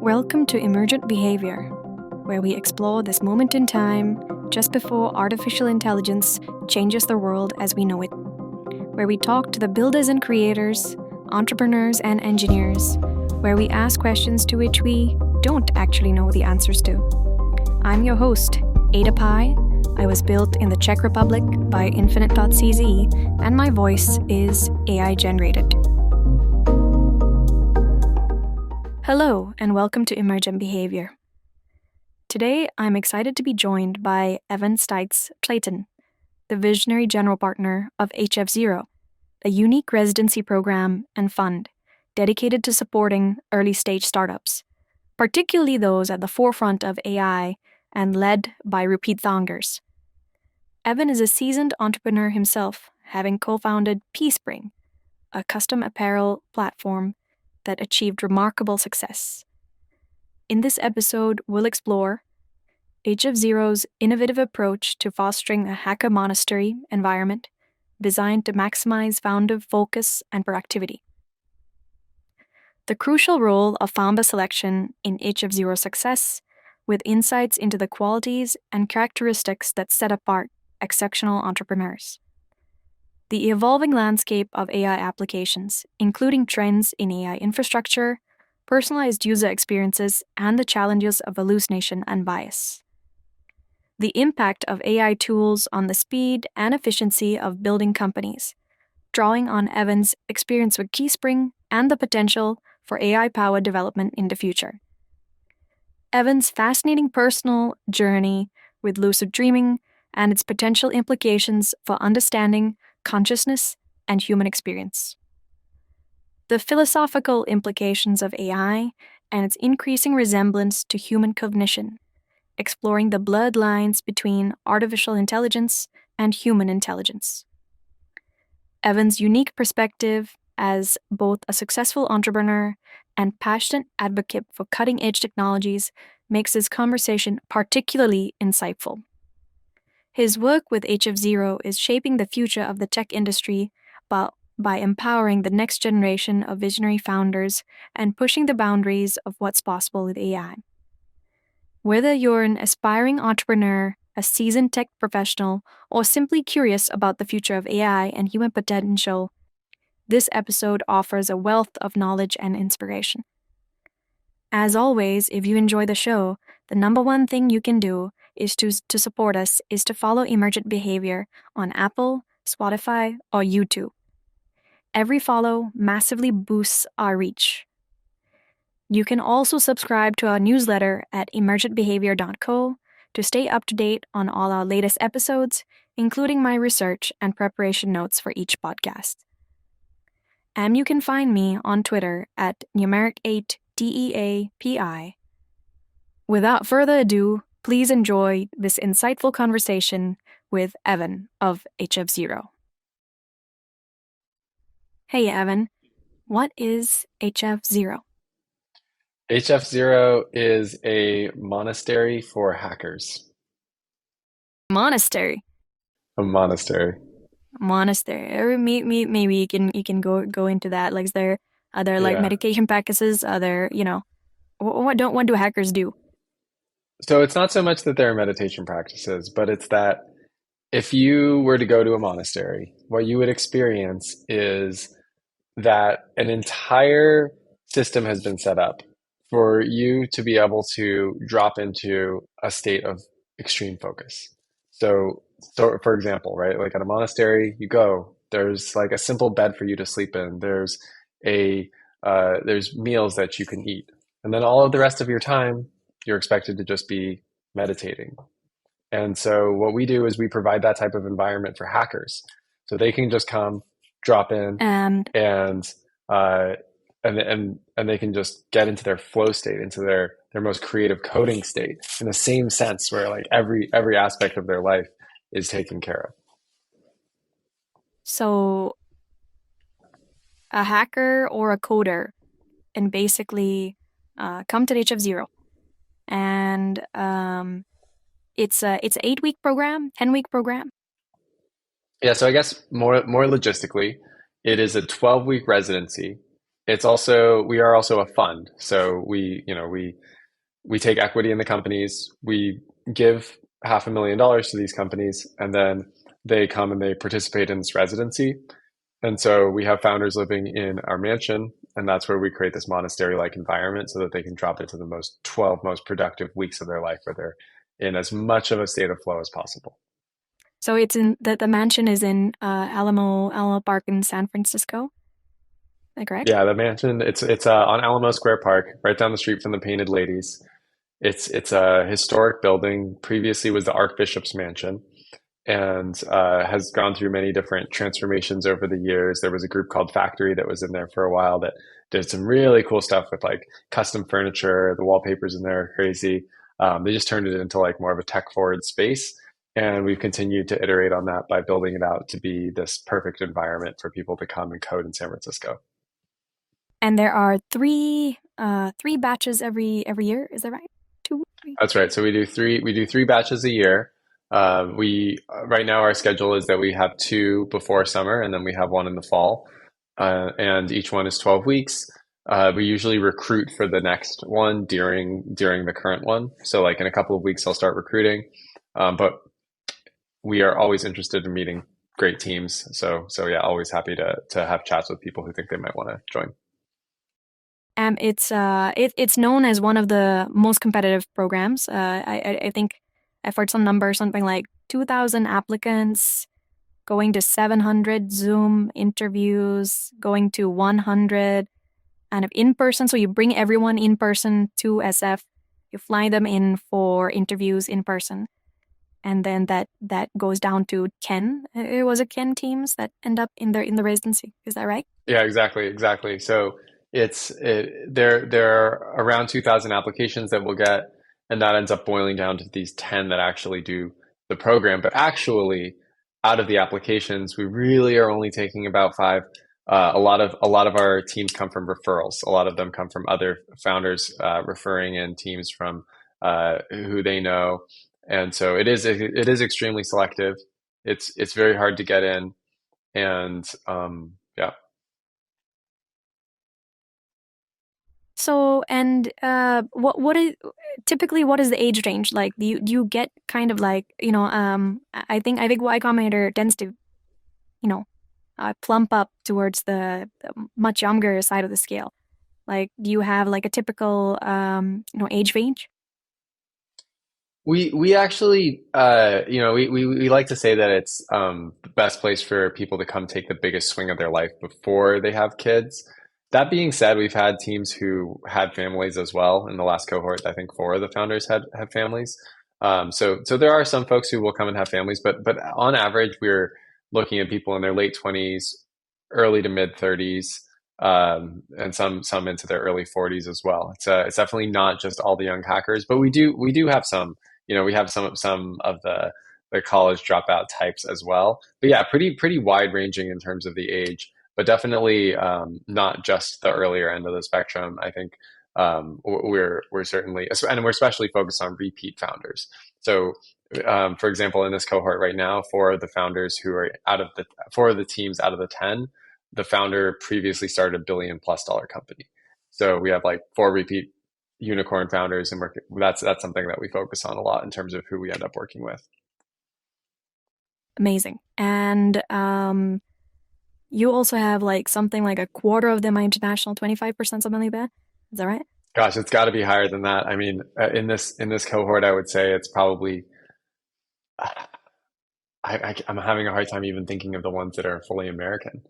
Welcome to Emergent Behavior, where we explore this moment in time just before artificial intelligence changes the world as we know it, where we talk to the builders and creators, entrepreneurs and engineers, where we ask questions to which we don't actually know the answers to. I'm your host, Ada Pi. I was built in the Czech Republic by Infinite.cz, and my voice is AI generated. Hello, and welcome to Emergent Behavior. Today, I'm excited to be joined by Evan Stites-Clayton, the visionary General Partner of HF0, a unique residency program and fund dedicated to supporting early-stage startups, particularly those at the forefront of AI and led by repeat founders. Evan is a seasoned entrepreneur himself, having co-founded Peacepring, a custom apparel platform that achieved remarkable success. In this episode, we'll explore HF0's innovative approach to fostering a hacker monastery environment designed to maximize founder focus and productivity, the crucial role of founder selection in HF0's success, with insights into the qualities and characteristics that set apart exceptional entrepreneurs, the evolving landscape of AI applications, including trends in AI infrastructure, personalized user experiences, and the challenges of hallucination and bias, the impact of AI tools on the speed and efficiency of building companies, drawing on Evan's experience with Peacepring and the potential for AI-powered development in the future, Evan's fascinating personal journey with lucid dreaming and its potential implications for understanding consciousness and human experience, the philosophical implications of AI and its increasing resemblance to human cognition, exploring the blurred lines between artificial intelligence and human intelligence. Evan's unique perspective as both a successful entrepreneur and passionate advocate for cutting-edge technologies makes this conversation particularly insightful. His work with HF0 is shaping the future of the tech industry by empowering the next generation of visionary founders and pushing the boundaries of what's possible with AI. Whether you're an aspiring entrepreneur, a seasoned tech professional, or simply curious about the future of AI and human potential, this episode offers a wealth of knowledge and inspiration. As always, if you enjoy the show, the number one thing you can do is to support us is to follow Emergent Behavior on Apple, Spotify, or YouTube. Every follow massively boosts our reach. You can also subscribe to our newsletter at emergentbehavior.co to stay up to date on all our latest episodes, including my research and preparation notes for each podcast. And you can find me on Twitter at numeric8DEAPI. Without further ado, please enjoy this insightful conversation with Evan of HF0. Hey, Evan, what is HF0? HF0 is a monastery for hackers. Monastery. A monastery. Monastery. Maybe you can go into that. Like, are there like Yeah. medication practices? Are there, what do hackers do? So it's not so much that there are meditation practices, but it's that if you were to go to a monastery, what you would experience is that an entire system has been set up for you to be able to drop into a state of extreme focus. So for example, right, like at a monastery, you go, there's like a simple bed for you to sleep in. There's meals that you can eat. And then all of the rest of your time, you're expected to just be meditating. And so what we do is we provide that type of environment for hackers. So they can just come, drop in, And and they can just get into their flow state, into their most creative coding state, in the same sense where like every aspect of their life is taken care of. so a hacker or a coder and basically come to the HF0, and it's a 8-week program, 10-week program. Yeah, so I guess more logistically, It is a 12-week residency. It's also we are also a fund, so we take equity in the companies. We give $500,000 to these companies, and then they come and they participate in this residency. And so we have founders living in our mansion, and that's where we create this monastery-like environment so that they can drop into the 12 most productive weeks of their life where they're in as much of a state of flow as possible. So it's in the mansion is in Alamo Park in San Francisco. Is that correct? Yeah, the mansion, it's on Alamo Square Park, right down the street from the Painted Ladies. It's a historic building. Previously was the Archbishop's mansion, and has gone through many different transformations over the years. There was a group called Factory that was in there for a while that did some really cool stuff with like custom furniture. The wallpapers in there are crazy. They just turned it into like more of a tech forward space. And we've continued to iterate on that by building it out to be this perfect environment for people to come and code in San Francisco. And there are three batches every year. Is that right? Two, three. That's right. So we do three batches a year. We right now our schedule is that we have two before summer and then we have one in the fall, and each one is 12 weeks. We usually recruit for the next one during the current one. So like in a couple of weeks, I'll start recruiting, but we are always interested in meeting great teams. So yeah, always happy to have chats with people who think they might want to join. It's known as one of the most competitive programs. I think I've heard some number, something like 2,000 applicants, going to 700 Zoom interviews, going to 100 and in person. So you bring everyone in person to SF, you fly them in for interviews in person, and then that goes down to 10. It was a 10 teams that end up in the residency. Is that right? Yeah, exactly. So there are around 2,000 applications that we'll get, and that ends up boiling down to these 10 that actually do the program. But actually, out of the applications, we really are only taking about five. A lot of our teams come from referrals. A lot of them come from other founders referring in teams from who they know, and so it is extremely selective. It's very hard to get in, and yeah. So, and what is typically what is the age range like? Do you get kind of like I think Y Combinator tends to you know plump up towards the much younger side of the scale. Like, do you have like a typical age range? We actually we like to say that it's the best place for people to come take the biggest swing of their life before they have kids. That being said, we've had teams who had families as well. In the last cohort, I think four of the founders had families. So there are some folks who will come and have families, but on average, we're looking at people in their late 20s, early to mid 30s, and some into their early 40s as well. It's definitely not just all the young hackers, but we do have some. We have some of the college dropout types as well. But yeah, pretty wide ranging in terms of the age, but definitely not just the earlier end of the spectrum. I think we're certainly, and we're especially focused on repeat founders. So, for example, in this cohort right now, four of the teams out of the 10, the founder previously started $1 billion+ company. So we have like four repeat unicorn founders, and that's something that we focus on a lot in terms of who we end up working with. Amazing. And you also have like something like a quarter of them are international, 25%, something like that. Is that right? Gosh, it's got to be higher than that. I mean, in this cohort, I would say it's probably. I'm having a hard time even thinking of the ones that are fully American.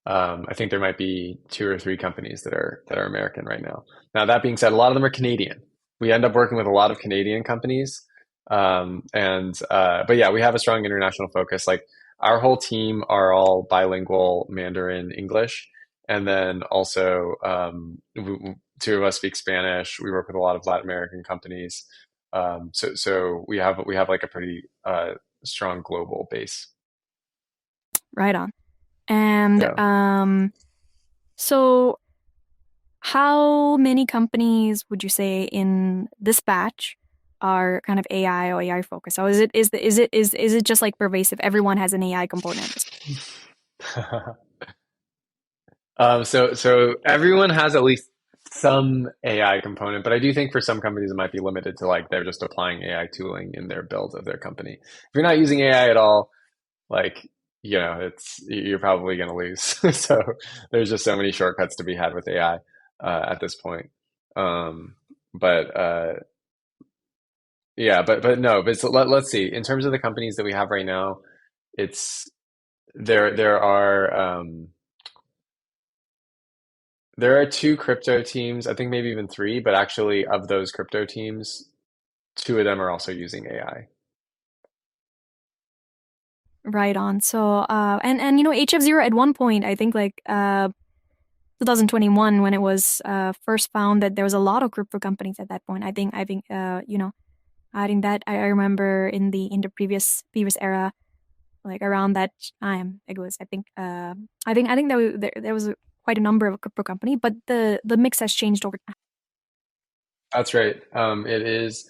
I think there might be two or three companies that are American right now. Now, that being said, a lot of them are Canadian. We end up working with a lot of Canadian companies, and but yeah, we have a strong international focus. Like our whole team are all bilingual Mandarin English, and then also two of us speak Spanish. We work with a lot of Latin American companies, so we have like a pretty strong global base. Right on. And Yeah. so how many companies would you say in this batch are kind of AI or AI focused? So is it just like pervasive? Everyone has an AI component. So everyone has at least some AI component, but I do think for some companies it might be limited to like they're just applying AI tooling in their build of their company. If you're not using AI at all, like it's you're probably going to lose. So there's just so many shortcuts to be had with AI at this point. Um, but yeah, but no, but so let's see. In terms of the companies that we have right now, it's there are there are two crypto teams, I think maybe even three, but actually of those crypto teams, two of them are also using AI. Right on. So, and HF0 at one point, I think 2021 when it was first found that there was a lot of crypto companies at that point. Adding that, I remember in the previous era, like around that time, it was I think there was quite a number of crypto company, but the mix has changed over time. That's right. It is.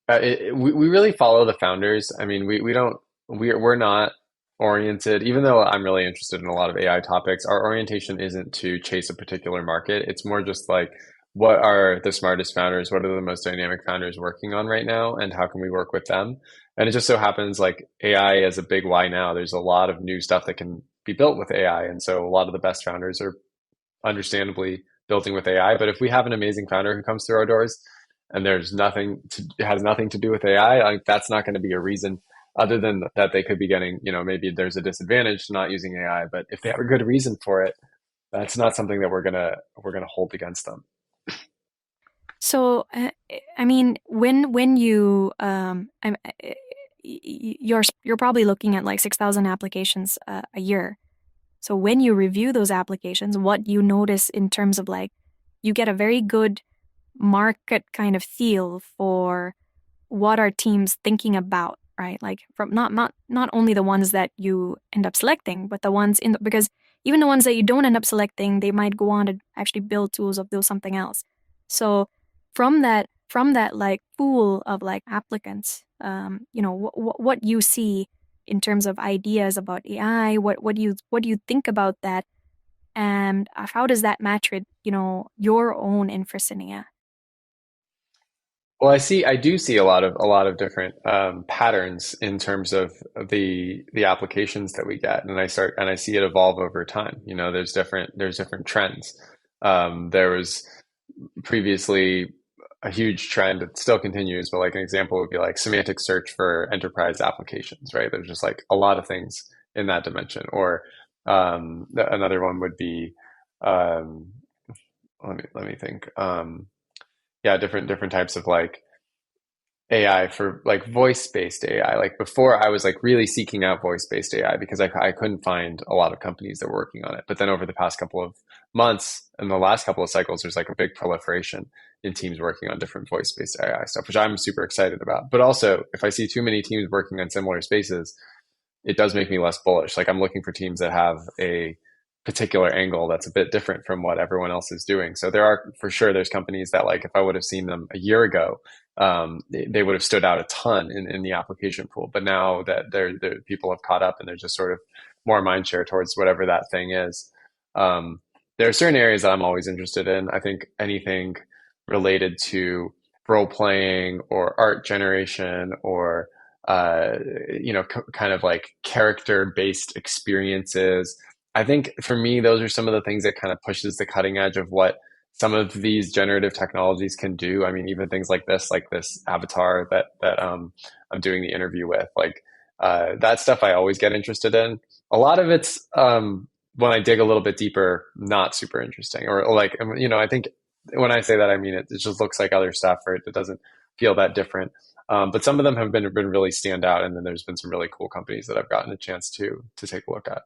We really follow the founders. I mean, we don't we're not oriented. Even though I'm really interested in a lot of AI topics, our orientation isn't to chase a particular market. It's more just like what are the smartest founders, what are the most dynamic founders working on right now, and how can we work with them? And it just so happens like AI is a big why now. There's a lot of new stuff that can be built with AI, and so a lot of the best founders are understandably building with AI. But if we have an amazing founder who comes through our doors and there's nothing to has nothing to do with AI, like that's not going to be a reason other than that they could be getting, maybe there's a disadvantage to not using AI, but if they have a good reason for it, that's not something that we're gonna hold against them. So, I mean, when you you're probably looking at like 6,000 applications a year. So when you review those applications, what you notice in terms of like, you get a very good market kind of feel for what are teams thinking about, right? Like from not only the ones that you end up selecting, but the ones because even the ones that you don't end up selecting, they might go on to actually build tools or build something else. So from that like pool of like applicants, what you see in terms of ideas about AI, what do you think about that, and how does that match with your own interest in AI? Well, I do see a lot of different patterns in terms of the applications that we get, and I see it evolve over time. There's different trends. There was previously a huge trend. It still continues, but like an example would be like semantic search for enterprise applications, right? There's just like a lot of things in that dimension. Or another one would be um, let me think. Yeah, different types of like AI for like voice-based AI. Like before, I was like really seeking out voice-based AI because I couldn't find a lot of companies that were working on it. But then over the past couple of months and the last couple of cycles, there's like a big proliferation in teams working on different voice-based AI stuff, which I'm super excited about. But also, if I see too many teams working on similar spaces, it does make me less bullish. Like I'm looking for teams that have a particular angle that's a bit different from what everyone else is doing. So there are for sure there's companies that like if I would have seen them a year ago, they would have stood out a ton in the application pool. But now that they're people have caught up and there's just sort of more mind share towards whatever that thing is. Um, there are certain areas that I'm always interested in. I think anything related to role playing or art generation or uh, kind of like character based experiences. I think for me, those are some of the things that kind of pushes the cutting edge of what some of these generative technologies can do. I mean, even things like this avatar that I'm doing the interview with, like that stuff I always get interested in. A lot of it's when I dig a little bit deeper, not super interesting, or like I think when I say that, I mean it just looks like other stuff, or it doesn't feel that different. But some of them have been really stand out, and then there's been some really cool companies that I've gotten a chance to take a look at.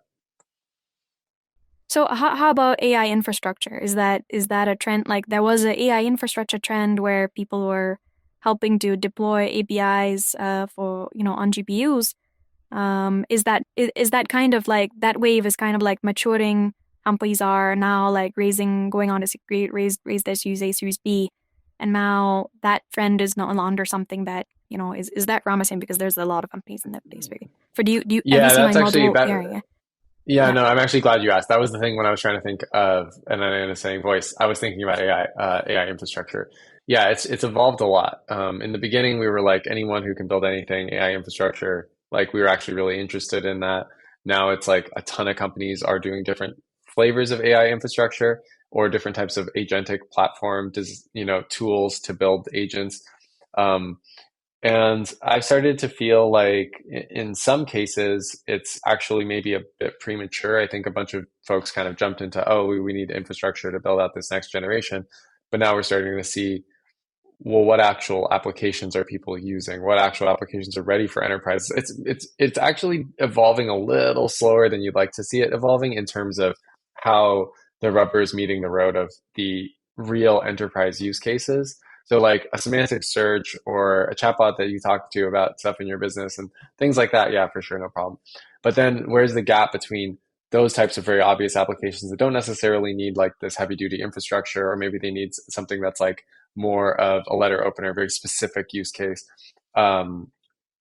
So how about AI infrastructure? Is that a trend? Like there was a AI infrastructure trend where people were helping to deploy APIs for on GPUs. Is that kind of like that wave is kind of like maturing? Companies are now like going on to raise their Series A, Series B, and now that trend is no longer something that is that promising because there's a lot of companies in that space. For do you have you Yeah, seen that's like actually multiple that. area? Yeah, Yeah, no, I'm actually glad you asked. That was the thing when I was trying to think of an saying voice. I was thinking about AI infrastructure. Yeah, it's evolved a lot. In the beginning, we were like anyone who can build anything AI infrastructure. Like we were actually really interested in that. Now it's like a ton of companies are doing different flavors of AI infrastructure or different types of agentic platform, tools to build agents. Um, and I've started to feel like in some cases, it's actually maybe a bit premature. I think a bunch of folks kind of jumped into, oh, we need infrastructure to build out this next generation. But now we're starting to see, well, what actual applications are people using? What actual applications are ready for enterprise? It's actually evolving a little slower than you'd like to see it evolving in terms of how the rubber is meeting the road of the real enterprise use cases. So like a semantic search or a chatbot that you talk to about stuff in your business and things like that, yeah, for sure, no problem. But then where's the gap between those types of very obvious applications that don't necessarily need like this heavy duty infrastructure, or maybe they need something that's like more of a letter opener, very specific use case, um,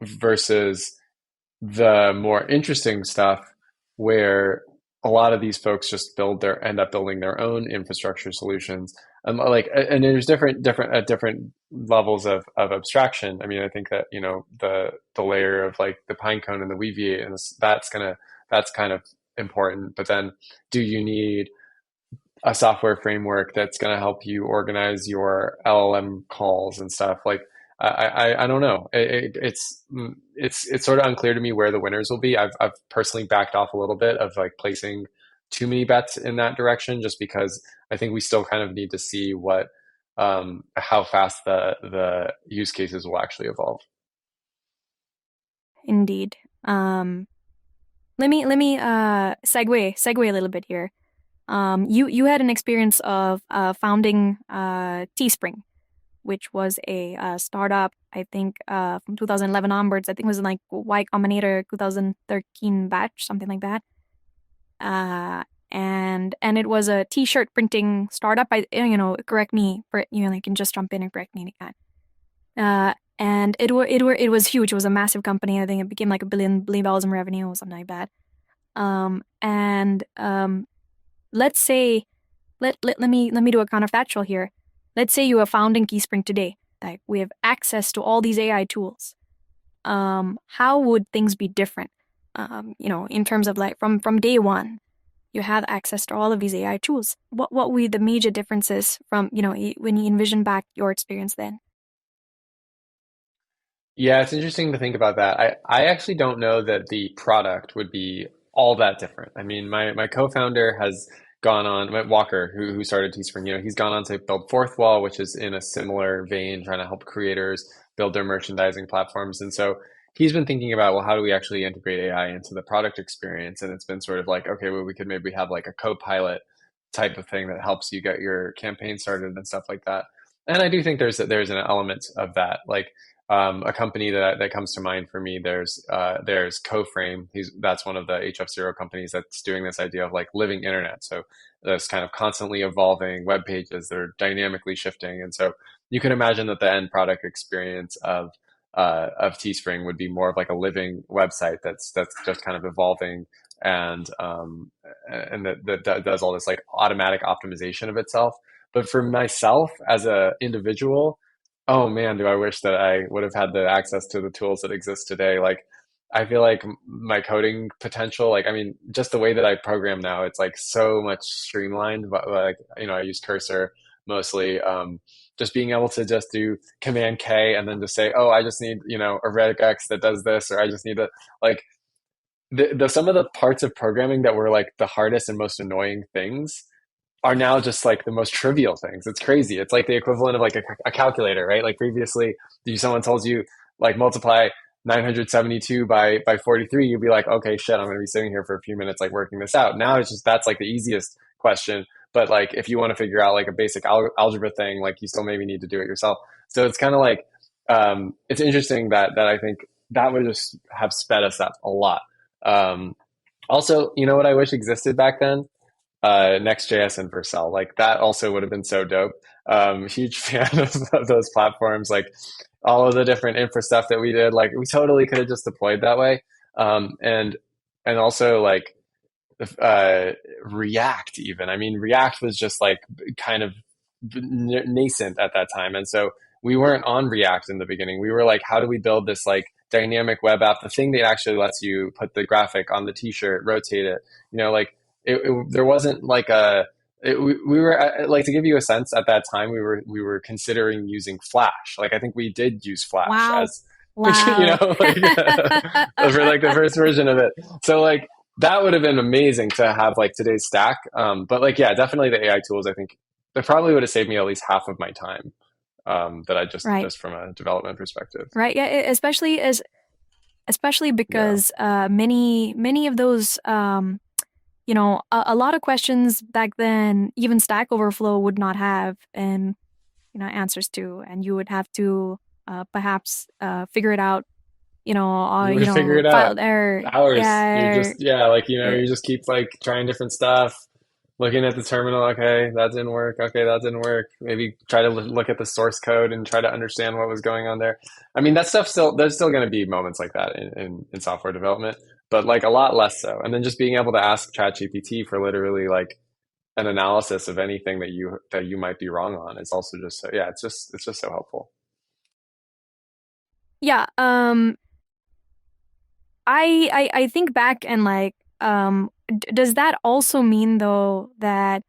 versus the more interesting stuff where a lot of these folks just end up building their own infrastructure solutions. And there's different levels of abstraction. I mean, I think that, the layer of like the pinecone and the weaviate, and that's kind of important. But then do you need a software framework that's going to help you organize your LLM calls and stuff? Like, I don't know. It's sort of unclear to me where the winners will be. I've personally backed off a little bit of like placing too many bets in that direction, just because I think we still kind of need to see how fast the use cases will actually evolve. indeed. Let me segue a little bit here. You had an experience of founding Teespring, which was a startup, I think, from 2011 onwards. I think it was in like Y Combinator 2013 batch, something like that. And it was a T-shirt printing startup. Correct me, can just jump in and correct me anytime. And it was huge. It was a massive company. I think it became like a billion dollars in revenue or something like that. And let's say let me do a counterfactual here. Let's say you are founding Keyspring today. Like we have access to all these AI tools. How would things be different? In terms of like from day one, you have access to all of these AI tools. What were the major differences from when you envision back your experience then? Yeah, it's interesting to think about that. I actually don't know that the product would be all that different. I mean, my co-founder has gone on, Walker, who started Teespring, he's gone on to build Fourth Wall, which is in a similar vein, trying to help creators build their merchandising platforms. And so he's been thinking about, well, how do we actually integrate AI into the product experience? And it's been sort of like, okay, well, we could maybe have like a co-pilot type of thing that helps you get your campaign started and stuff like that. And I do think there's an element of that. Like a company that comes to mind for me, there's CoFrame. That's one of the HF0 companies that's doing this idea of like living internet. So this kind of constantly evolving web pages, they're dynamically shifting, and so you can imagine that the end product experience of Teespring would be more of like a living website that's just kind of evolving and that does all this like automatic optimization of itself. But for myself as a individual, oh man, do I wish that I would have had the access to the tools that exist today. Like, I feel like my coding potential, like, I mean, just the way that I program now, it's like so much streamlined. But like, I use Cursor mostly. Just being able to just do Command K and then just say, oh, I just need, a regex that does this, or I just need to like the some of the parts of programming that were like the hardest and most annoying things are now just like the most trivial things. It's crazy. It's like the equivalent of like a calculator, right? Like previously, if someone tells you like multiply 972 by 43, you'd be like, okay, shit, I'm going to be sitting here for a few minutes like working this out. Now it's just that's like the easiest question. But like if you want to figure out like a basic algebra thing, like you still maybe need to do it yourself. So it's kind of like it's interesting that I think that would just have sped us up a lot. Um, Also, you know what I wish existed back then? Next.js and Vercel. Like that also would have been so dope. Huge fan of those platforms. Like all of the different infra stuff that we did, like we totally could have just deployed that way. And also like uh, React even. I mean, React was just like kind of nascent at that time. And so we weren't on React in the beginning. We were like, how do we build this like dynamic web app, the thing that actually lets you put the graphic on the t-shirt, rotate it, like there wasn't like we were like, to give you a sense, at that time we were considering using Flash. Like I think we did use Flash Wow. as Wow. like for like the first version of it. So like that would have been amazing to have like today's stack. But like yeah, definitely the AI tools. I think that probably would have saved me at least half of my time, that I Right. just from a development perspective. Right. Yeah. Especially Yeah, because many of those a lot of questions back then even Stack Overflow would not have answers to, and you would have to perhaps figure it out. you would figure it out. File error. Hours. You're Yeah. just yeah, like It, you just keep like trying different stuff, looking at the terminal. Okay, that didn't work. Okay, that didn't work. Maybe try to look at the source code and try to understand what was going on there. I mean, that stuff still there's still going to be moments like that in software development, but like a lot less so. And then just being able to ask ChatGPT for literally like an analysis of anything that you might be wrong on is also just so yeah, it's just so helpful. yeah. I think back and like does that also mean though that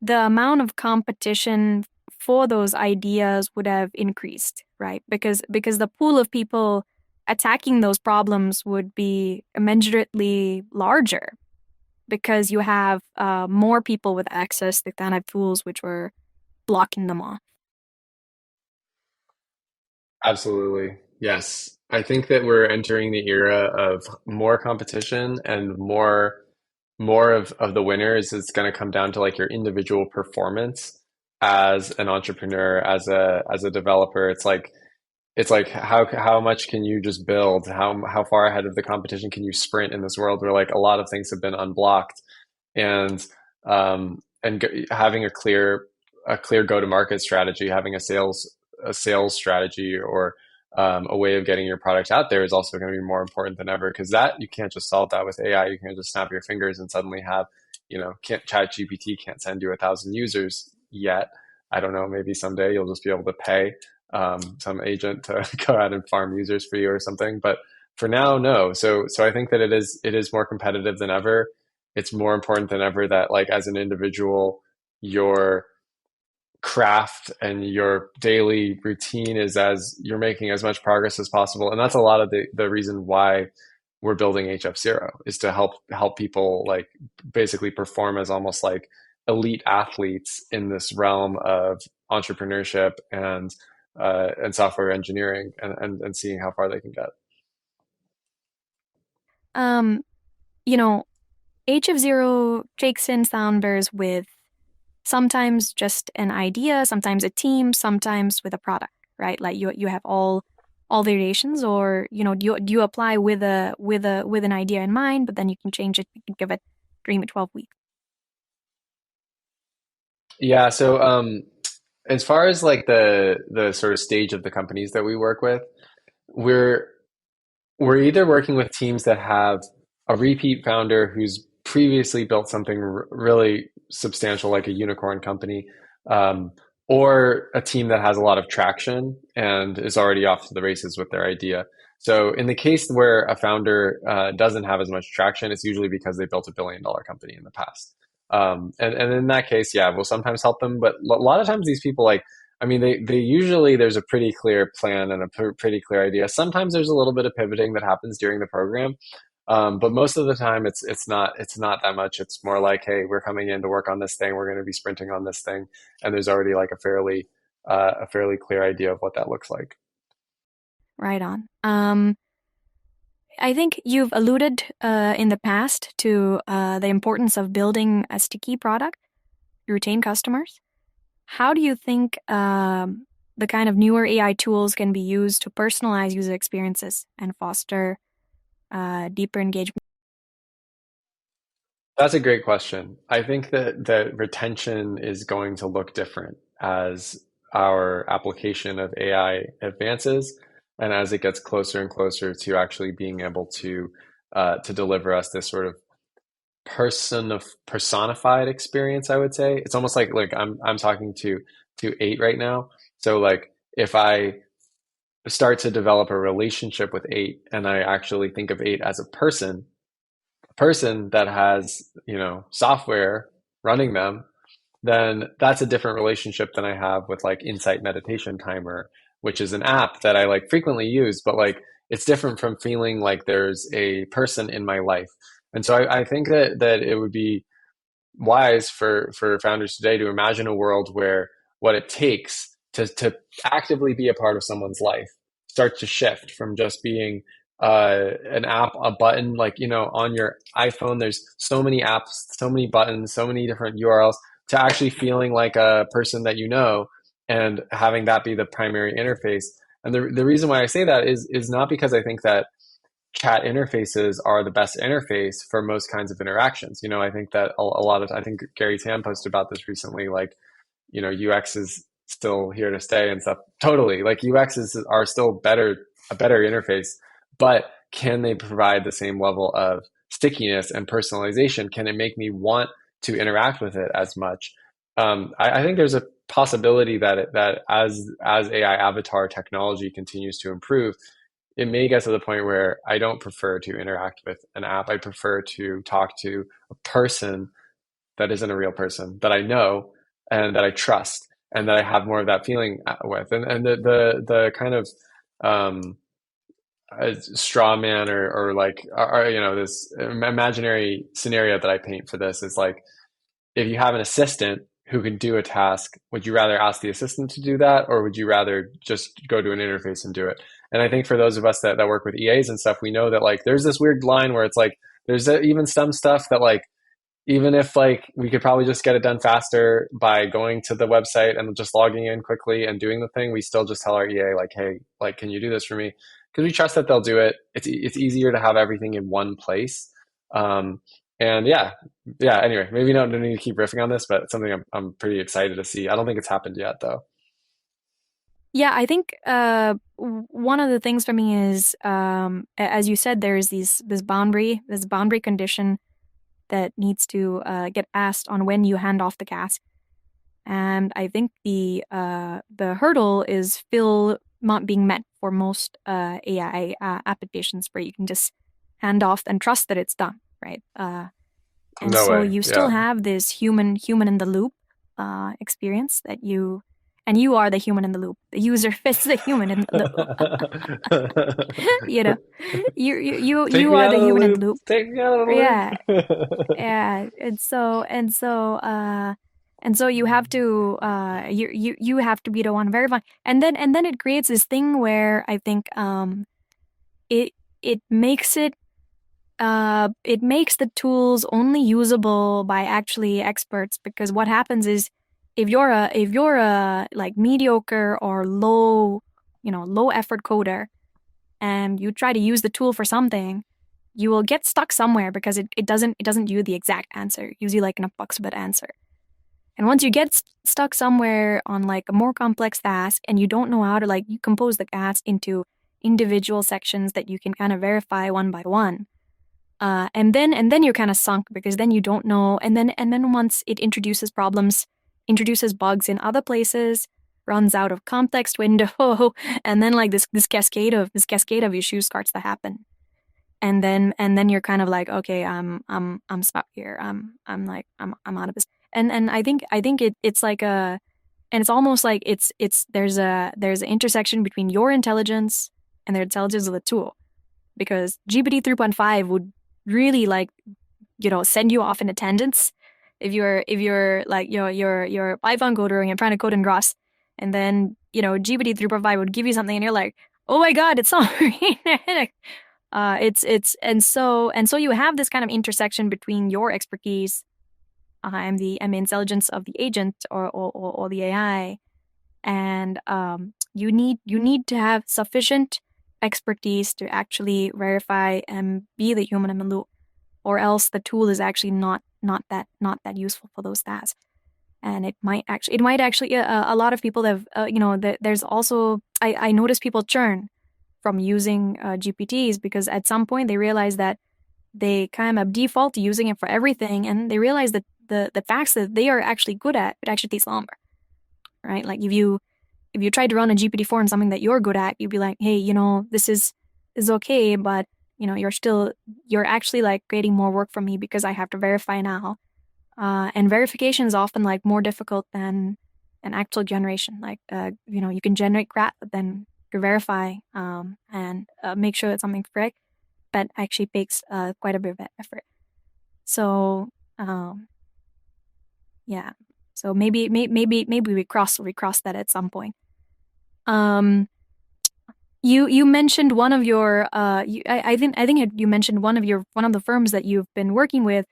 the amount of competition for those ideas would have increased, right? Because the pool of people attacking those problems would be immeasurably larger because you have more people with access to kind of tools which were blocking them off. Absolutely. Yes. I think that we're entering the era of more competition and more of the winners is going to come down to like your individual performance as an entrepreneur, as a developer. It's like how much can you just build? How far ahead of the competition can you sprint in this world where like a lot of things have been unblocked, and having a clear go to market strategy, having a sales strategy, or a way of getting your product out there is also going to be more important than ever, because that you can't just solve that with AI. You can't just snap your fingers and suddenly have, can't chat GPT can't send you 1,000 users yet. I don't know, maybe someday you'll just be able to pay some agent to go out and farm users for you or something. But for now, no. So I think that it is more competitive than ever. It's more important than ever that like as an individual, your craft and your daily routine is as you're making as much progress as possible. And that's a lot of the reason why we're building HF0 is to help people like basically perform as almost like elite athletes in this realm of entrepreneurship and software engineering, and seeing how far they can get. Um, you know, HF0 takes in founders with sometimes just an idea, sometimes a team, sometimes with a product, right? Like you have all variations, or do you apply with an idea in mind, but then you can change it, you can give it 3 to 12 weeks. Yeah, so as far as like the sort of stage of the companies that we work with, we're we're either working with teams that have a repeat founder who's previously built something really substantial, like a unicorn company, um, or a team that has a lot of traction and is already off to the races with their idea. So, in the case where a founder doesn't have as much traction, it's usually because they built $1 billion company in the past. And in that case, yeah, we'll sometimes help them. But a lot of times, these people like I mean, they usually there's a pretty clear plan and a pretty clear idea. Sometimes there's a little bit of pivoting that happens during the program, but most of the time it's not that much. It's more like, hey, we're coming in to work on this thing. We're going to be sprinting on this thing, and there's already like a fairly clear idea of what that looks like. Right on. I think you've alluded in the past to the importance of building a sticky product to retain customers. How do you think the kind of newer AI tools can be used to personalize user experiences and foster deeper engagement? That's a great question. I think that retention is going to look different as our application of AI advances and as it gets closer and closer to actually being able to deliver us this sort of personified experience, I would say. It's almost like I'm talking to eight right now. So like if I start to develop a relationship with eight and I actually think of eight as a person that has, software running them, then that's a different relationship than I have with like Insight Meditation Timer, which is an app that I like frequently use, but like it's different from feeling like there's a person in my life. And so I think that it would be wise for founders today to imagine a world where what it takes to actively be a part of someone's life starts to shift from just being an app, a button, like, on your iPhone, there's so many apps, so many buttons, so many different URLs, to actually feeling like a person that you know and having that be the primary interface. And the reason why I say that is not because I think that chat interfaces are the best interface for most kinds of interactions. I think that a lot of, I think Gary Tam posted about this recently, like, UX is still here to stay and stuff. Totally. Like are still a better interface, but can they provide the same level of stickiness and personalization? Can it make me want to interact with it as much? I think there's a possibility that as AI avatar technology continues to improve, it may get to the point where I don't prefer to interact with an app. I prefer to talk to a person that isn't a real person that I know and that I trust and that I have more of that feeling with. And the kind of straw man or like this imaginary scenario that I paint for this is like, if you have an assistant who can do a task, would you rather ask the assistant to do that, or would you rather just go to an interface and do it? And I think for those of us that work with EAs and stuff, we know that like there's this weird line where it's like there's even some stuff that like even if like we could probably just get it done faster by going to the website and just logging in quickly and doing the thing, we still just tell our EA like, hey, like, can you do this for me? Because we trust that they'll do it. It's easier to have everything in one place. Um, and yeah. Anyway, maybe don't need to keep riffing on this, but it's something I'm pretty excited to see. I don't think it's happened yet, though. Yeah, I think one of the things for me is, as you said, there's this boundary condition that needs to get asked on when you hand off the gas. And I think the hurdle is still not being met for most AI applications where you can just hand off and trust that it's done, right? And No so way. you still Yeah. have this human in the loop experience that you are the human in the loop. The user is the human in the loop. you know, Take you me are out the of the human in the loop. loop. Take me out of Yeah, the loop. yeah. And so you have to you have to be the one verifying, and then it creates this thing where I think it makes it makes the tools only usable by actually experts, because what happens is if you're a like mediocre or low effort coder and you try to use the tool for something, you will get stuck somewhere because it doesn't give you the exact answer. It gives you like an approximate answer. And once you get stuck somewhere on like a more complex task and you don't know how to like you compose the task into individual sections that you can kind of verify one by one, and then you're kind of sunk because then you don't know, and then once it introduces bugs in other places, runs out of context window, and then like this cascade of issues starts to happen, and then you're kind of like, okay, I'm stuck here. I'm out of this. And I think it's like a and it's almost like it's there's an intersection between your intelligence and the intelligence of the tool, because GPT 3.5 would really like send you off in attendance if you're like you're Python coder and you're trying to code in Rust, and then GPT 3.5 would give you something and you're like, oh my god, it's not it's and so you have this kind of intersection between your expertise and the intelligence of the agent or the AI, and you need to have sufficient expertise to actually verify and be the human in the loop, or else the tool is actually not that useful for those tasks. And it might actually a lot of people have there's also I notice people churn from using GPTs because at some point they realize that they kind of default to using it for everything, and they realize that the facts that they are actually good at, it actually takes longer, right? Like if you try to run a GPT-4 on something that you're good at, you'd be like, hey, this is okay, but you're actually like creating more work for me because I have to verify now. And verification is often like more difficult than an actual generation. Like, you can generate crap, but then you verify and make sure that something's correct. That actually takes quite a bit of effort. So, yeah. So maybe we cross that at some point. Um, you mentioned one of your I think you mentioned one of the firms that you've been working with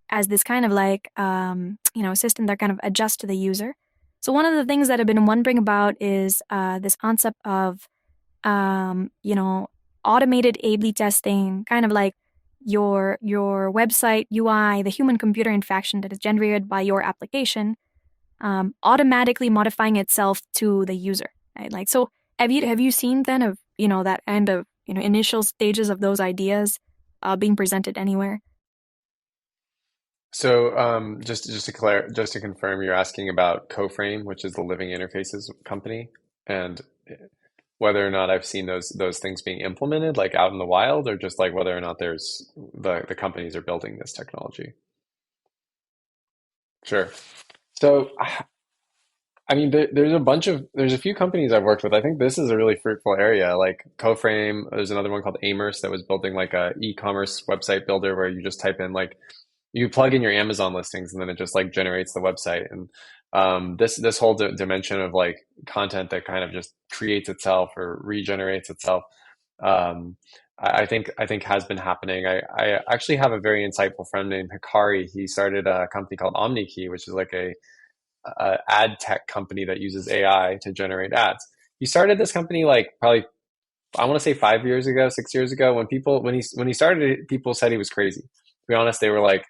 as this kind of like system that kind of adjusts to the user. So one of the things that I've been wondering about is this concept of um, you know automated A/B testing, kind of like your website UI, the human computer interaction that is generated by your application, automatically modifying itself to the user. Right? Like so, have you seen then of that end of initial stages of those ideas being presented anywhere? So, just to confirm, you're asking about CoFrame, which is the living interfaces company, and whether or not I've seen those things being implemented, like out in the wild, or just like whether or not there's the companies are building this technology. Sure. So, I mean, there's a few companies I've worked with. I think this is a really fruitful area. Like CoFrame, there's another one called Amers that was building like a e-commerce website builder where you just type in like you plug in your Amazon listings and then it just like generates the website. And this whole dimension of like content that kind of just creates itself or regenerates itself, um, I think has been happening. I actually have a very insightful friend named Hikari. He started a company called OmniKey, which is like a ad tech company that uses AI to generate ads. He started this company like probably I want to say 5 years ago, 6 years ago, when he started it, people said he was crazy. To be honest, they were like,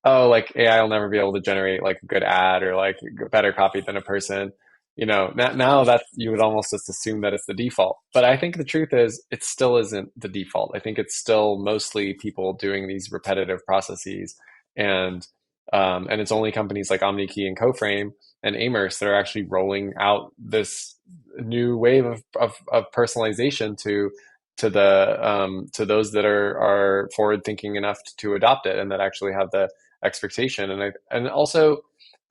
"Oh, like AI will never be able to generate like a good ad or like better copy than a person." Now that you would almost just assume that it's the default. But I think the truth is, it still isn't the default. I think it's still mostly people doing these repetitive processes, and and it's only companies like OmniKey and CoFrame and Amers that are actually rolling out this new wave of personalization to those that are forward thinking enough to adopt it and that actually have the expectation and also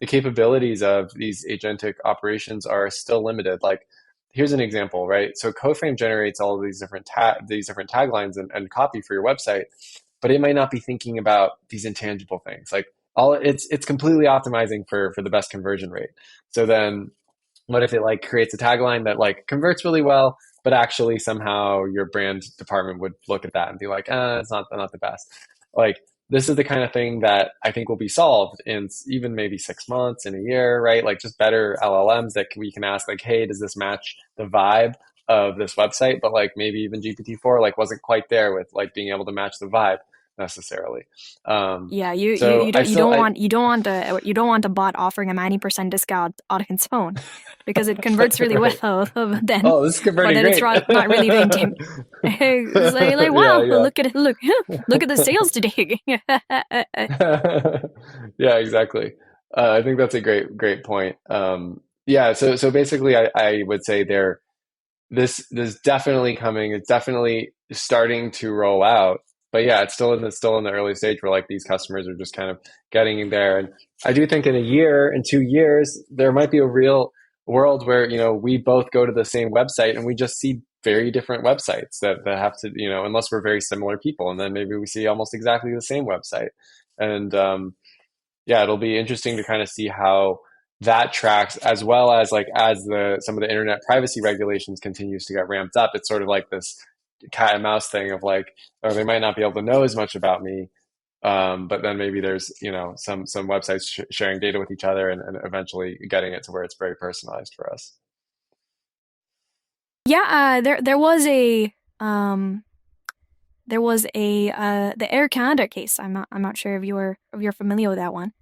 the capabilities of these agentic operations are still limited. Like here's an example, right? So CoFrame generates all of these different taglines and copy for your website, but it might not be thinking about these intangible things. Like all it's completely optimizing for the best conversion rate. So then what if it like creates a tagline that like converts really well, but actually somehow your brand department would look at that and be like, it's not the best. Like this is the kind of thing that I think will be solved in even maybe 6 months, in a year, right? Like just better LLMs that we can ask like, hey, does this match the vibe of this website? But like maybe even GPT-4 like wasn't quite there with like being able to match the vibe necessarily. Um, Yeah, you so you I don't you still don't I want you don't want a bot offering a 90% discount on its phone because it converts really well, right. but then Oh, this is but converting then it's great. not really the intent. It's like Yeah, wow, yeah. look at it, look at the sales today. Yeah, exactly. I think that's a great point. Yeah, so basically I would say this definitely coming. It's definitely starting to roll out. But yeah, it's still in the early stage where like these customers are just kind of getting in there. And I do think in a year, in 2 years, there might be a real world where, we both go to the same website and we just see very different websites that have to, unless we're very similar people. And then maybe we see almost exactly the same website. And yeah, it'll be interesting to kind of see how that tracks as well as like as the some of the internet privacy regulations continues to get ramped up. It's sort of like this cat and mouse thing of like, oh, they might not be able to know as much about me, but then maybe there's some websites sharing data with each other and eventually getting it to where it's very personalized for us. Yeah, um there was a the Air Canada case. I'm not sure if you're familiar with that one.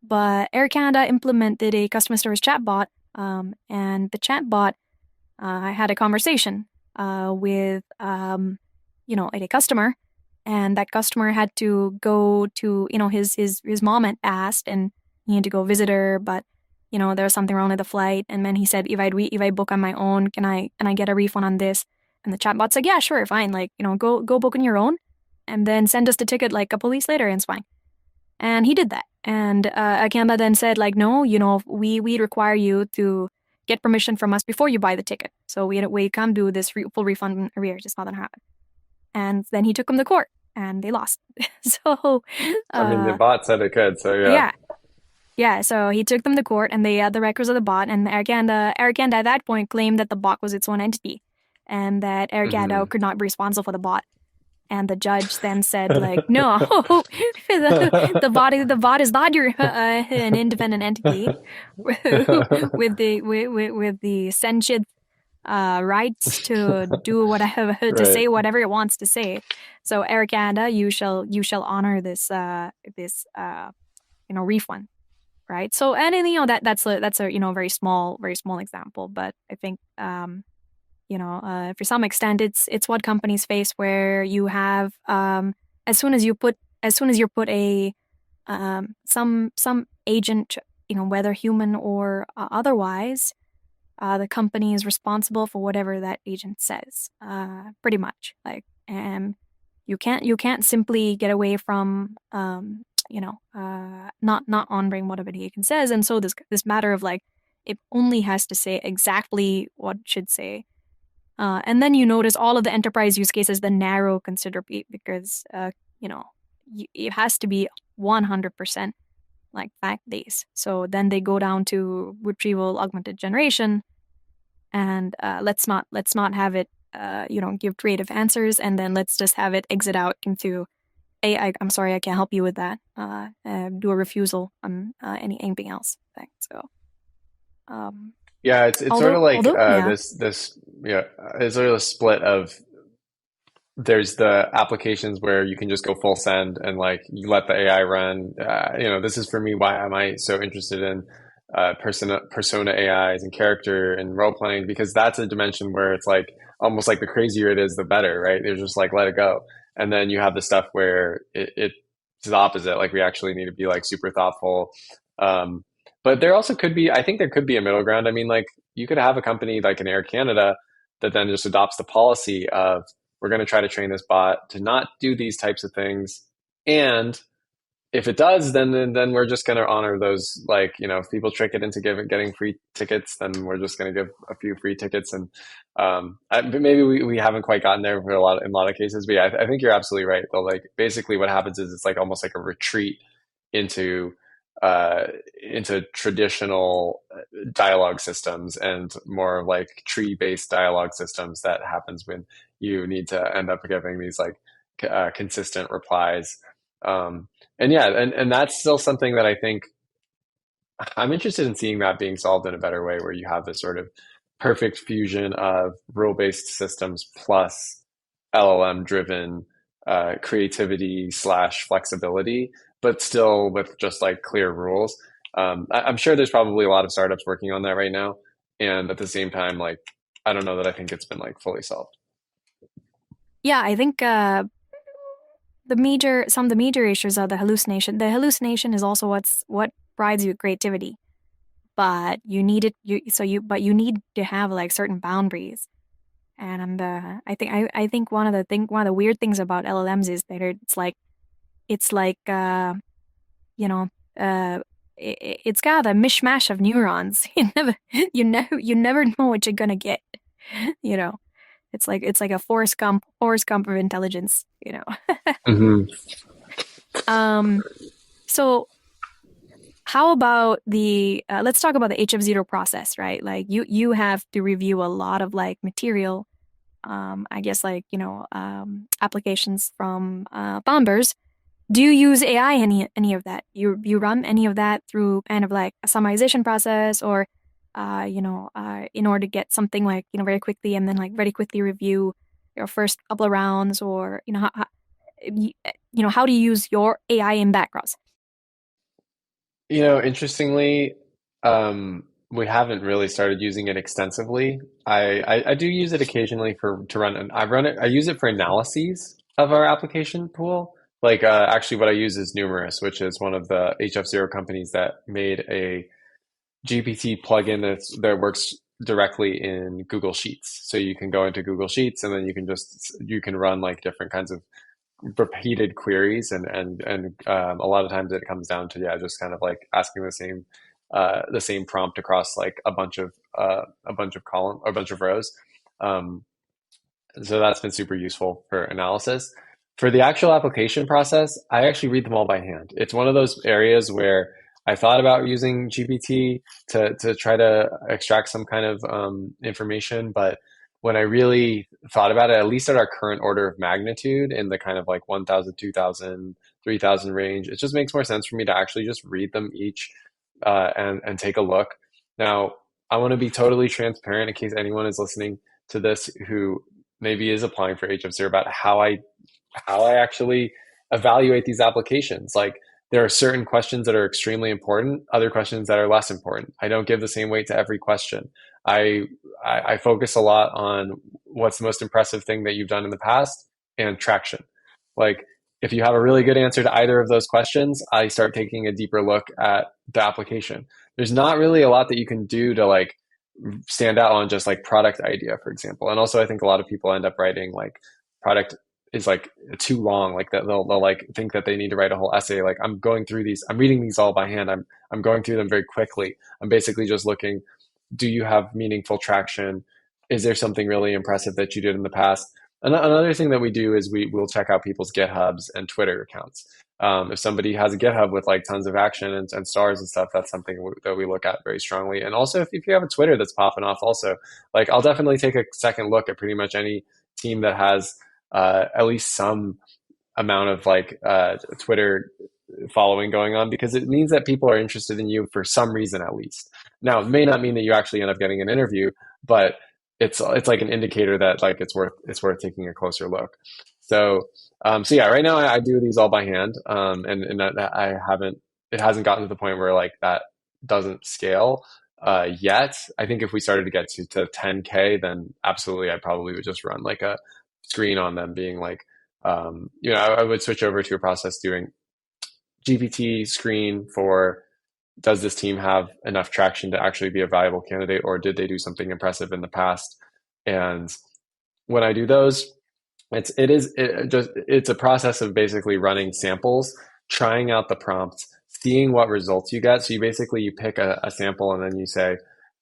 But Air Canada implemented a customer service chatbot, and the chatbot I had a conversation with a customer, and that customer had to go to, his mom had asked, and he had to go visit her, but there was something wrong with the flight, and then he said, if I book on my own, can I get a refund on this? And the chatbot said, yeah, sure, fine, like, go book on your own, and then send us the ticket like a couple weeks later, and it's fine. And he did that. And Akamba then said, like, no, we require you to get permission from us before you buy the ticket. So we can't do this full refund in arrears. It's not gonna happen. And then he took them to court, and they lost. So, I mean, the uh, bot said it could, so yeah. yeah, yeah. So he took them to court, and they had the records of the bot. And Arikanda at that point claimed that the bot was its own entity, and that Arikanda Hmm. could not be responsible for the bot. And the judge then said, like, no, the bot is not an independent entity with the sentient rights to do whatever, to Right. say whatever it wants to say. So Ericanda, you shall honor this refund, right? So, and then, that's a very small example, but I think for some extent, it's what companies face, where you have, as soon as you put a some agent, whether human or otherwise, the company is responsible for whatever that agent says, pretty much. Like, you can't simply get away from, not honoring whatever the agent says. And so this matter of, like, it only has to say exactly what it should say. And then you notice all of the enterprise use cases then narrow considerably, because it has to be 100% like fact-based. So then they go down to retrieval augmented generation, and let's not have it give creative answers, and then let's just have it exit out into I'm sorry, I can't help you with that. Do a refusal on anything else. So, um, Yeah, it's sort although of like although yeah. this yeah, it's sort of a split of there's the applications where you can just go full send and like you let the AI run. This is for me why am I so interested in persona AIs and character and role playing, because that's a dimension where it's like almost like the crazier it is, the better, right? They're just like let it go. And then you have the stuff where it's the opposite. Like we actually need to be like super thoughtful. Um, but there also could be, I think there could be a middle ground. I mean, like you could have a company like an Air Canada that then just adopts the policy of we're going to try to train this bot to not do these types of things. And if it does, then we're just going to honor those. Like, if people trick it into getting free tickets, then we're just going to give a few free tickets. And but maybe we haven't quite gotten there for in a lot of cases. But yeah, I think you're absolutely right. Though, like basically, what happens is it's like almost like a retreat into uh, into traditional dialogue systems and more like tree-based dialogue systems that happens when you need to end up giving these like consistent replies. And yeah, and that's still something that I think I'm interested in seeing that being solved in a better way, where you have this sort of perfect fusion of rule-based systems plus LLM-driven creativity slash flexibility, but still with just like clear rules. I'm sure there's probably a lot of startups working on that right now, and at the same time, like I don't know that I think it's been like fully solved. Yeah, I think some of the major issues are the hallucination. The hallucination is also what provides you creativity, but you need to have like certain boundaries. And I think one of the weird things about LLMs is that it's like you know uh it's got a mishmash of neurons. You never know what you're gonna get. You know, it's like a Forrest Gump of intelligence. Hmm. Um. So how about the let's talk about the HF0 process, right? Like you have to review a lot of like material, I guess, like applications from founders. Do you use AI any of that? You run any of that through kind of like a summarization process, or in order to get something like very quickly, and then like very quickly review your first couple of rounds, or how do you use your AI in backgrounds? Interestingly, we haven't really started using it extensively. I do use it occasionally for to run, and I use it for analyses. of our application pool. Like actually, what I use is Numerous, which is one of the HF0 companies that made a GPT plugin that works directly in Google Sheets. So you can go into Google Sheets and then you can run like different kinds of repeated queries and a lot of times it comes down to yeah just kind of like asking the same prompt across like a bunch of column or a bunch of rows. Um, so that's been super useful for analysis. For the actual application process, I actually read them all by hand. It's one of those areas where I thought about using GPT to try to extract some kind of information, but when I really thought about it, at least at our current order of magnitude in the kind of like 1,000, 2,000, 3,000 range, it just makes more sense for me to actually just read them each and take a look. Now, I want to be totally transparent in case anyone is listening to this who maybe is applying for HF0 about how I actually evaluate these applications. Like there are certain questions that are extremely important, other questions that are less important. I don't give the same weight to every question. I I focus a lot on what's the most impressive thing that you've done in the past and traction. Like if you have a really good answer to either of those questions, I start taking a deeper look at the application. There's not really a lot that you can do to like stand out on just like product idea, for example. And also, I think a lot of people end up writing like product is like too long. Like that they'll like think that they need to write a whole essay. Like I'm going through these, I'm reading these all by hand. I'm going through them very quickly. I'm basically just looking, do you have meaningful traction? Is there something really impressive that you did in the past? Another thing that we do is we'll check out people's GitHubs and Twitter accounts. If somebody has a GitHub with like tons of action and stars and stuff, that's something that we look at very strongly. And also, if you have a Twitter that's popping off, also, like I'll definitely take a second look at pretty much any team that has at least some amount of like Twitter following going on because it means that people are interested in you for some reason at least. Now, it may not mean that you actually end up getting an interview, but it's like an indicator that like it's worth taking a closer look. So yeah, right now I do these all by hand, and that I haven't it hasn't gotten to the point where like that doesn't scale yet. I think if we started to get to 10K, then absolutely I probably would just run like a screen on them being like I would switch over to a process doing GPT screen for does this team have enough traction to actually be a viable candidate, or did they do something impressive in the past? And when I do those, it's a process of basically running samples, trying out the prompts, seeing what results you get. So you pick a sample and then you say,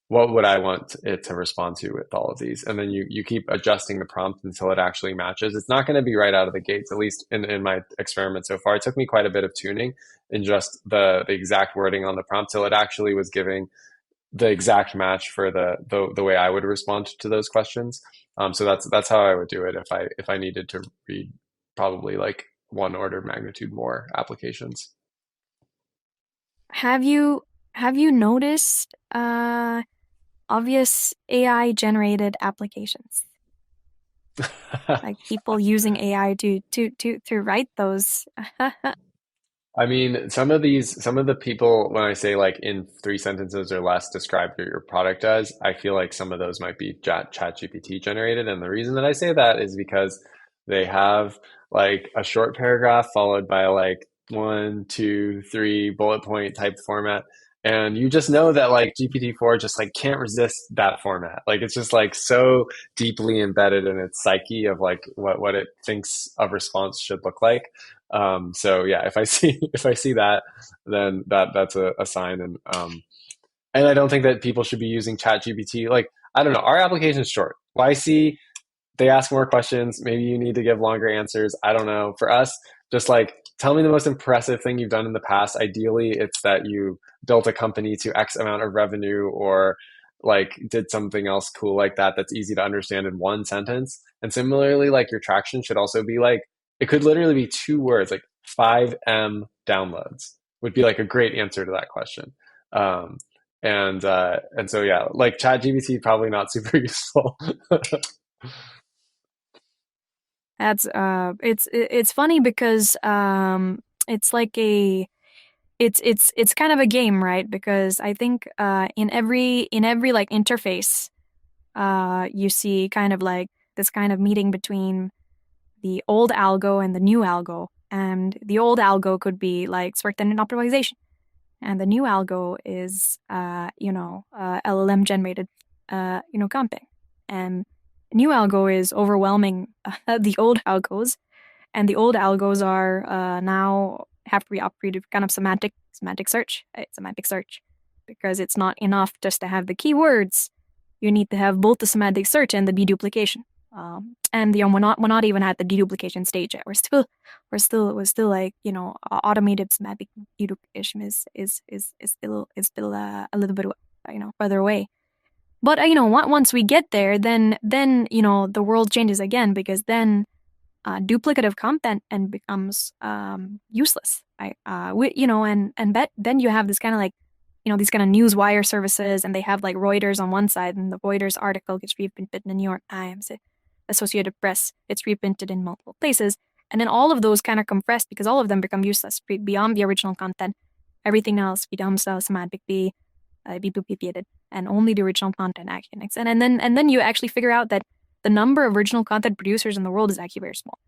what would I want it to respond to with all of these? And then you keep adjusting the prompt until it actually matches. It's not going to be right out of the gates, at least in my experiment so far. It took me quite a bit of tuning in just the exact wording on the prompt till it actually was giving the exact match for the way I would respond to those questions. So that's how I would do it if I needed to read probably like one order of magnitude more applications. Have you noticed obvious AI generated applications? Like people using AI to write those. I mean, some of the people, when I say like in 3 sentences or less, describe what your product does, I feel like some of those might be chat GPT generated. And the reason that I say that is because they have like a short paragraph followed by like one, two, three bullet point type format. And you just know that like GPT-4 just like can't resist that format. Like it's just like so deeply embedded in its psyche of like what it thinks a response should look like. So yeah, if I see if I see that, then that's a sign. And I don't think that people should be using Chat GPT. Like I don't know, our application is short. YC they ask more questions. Maybe you need to give longer answers. I don't know. For us, just like tell me the most impressive thing you've done in the past. Ideally, it's that you built a company to X amount of revenue or like did something else cool like that that's easy to understand in one sentence. And similarly, like your traction should also be like it could literally be 2 words, like 5M downloads would be like a great answer to that question. Um, and so yeah, like ChatGPT probably not super useful. That's it's funny because it's like a it's kind of a game, right? Because I think in every like interface you see kind of like this kind of meeting between the old algo and the new algo. And the old algo could be like certain optimization, and the new algo is LLM generated camping. And new algo is overwhelming the old algos, and the old algos are now have to be upgraded kind of semantic search, because it's not enough just to have the keywords. You need to have both the semantic search and the deduplication. And we're not even at the deduplication stage yet. We're still like automated semantic deduplication is still a little bit further away. But once we get there, then the world changes again, because then duplicative content and becomes useless. Then you have this kind of like these kind of news wire services, and they have like Reuters on one side, and the Reuters article gets reprinted in the New York Times, Associated Press, it's reprinted in multiple places, and then all of those kind of compressed because all of them become useless beyond the original content. Everything else becomes semantically duplicated, and only the original content actually connects. And then you actually figure out that the number of original content producers in the world is actually very small.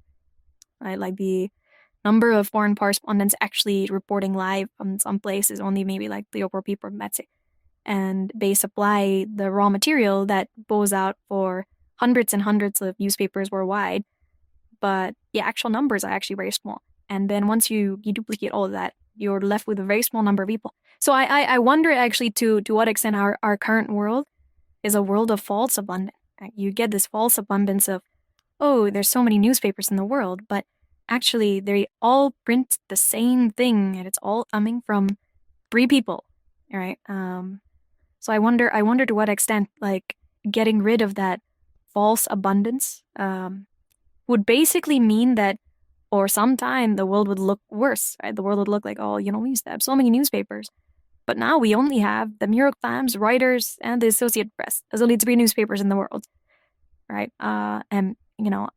Right? Like the number of foreign correspondents actually reporting live from some place is only maybe like 3 or 4 people, that's it. And they supply the raw material that goes out for hundreds and hundreds of newspapers worldwide, but the actual numbers are actually very small. And then once you duplicate all of that, you're left with a very small number of people. So I wonder actually to what extent our current world is a world of false abundance. You get this false abundance of, oh, there's so many newspapers in the world, but actually they all print the same thing, and it's all coming from 3 people, right? So I wonder to what extent like getting rid of that false abundance would basically mean that, or sometime the world would look worse, right? The world would look like, oh, we used to have so many newspapers, but now we only have the New York Times, Reuters, and the Associated Press. There's only 3 newspapers in the world, right? And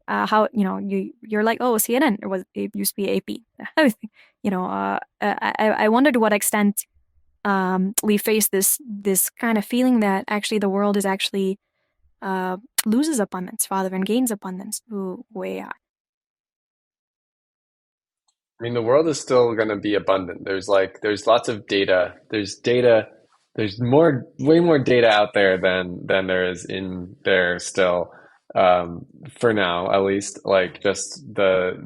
how you're like, oh, CNN, or was it used to be AP? I wonder to what extent we face this kind of feeling that actually the world is actually loses abundance rather than gains abundance through AI. I mean, the world is still going to be abundant. There's lots of data. There's way more data out there than there is in there still. For now, at least, like just the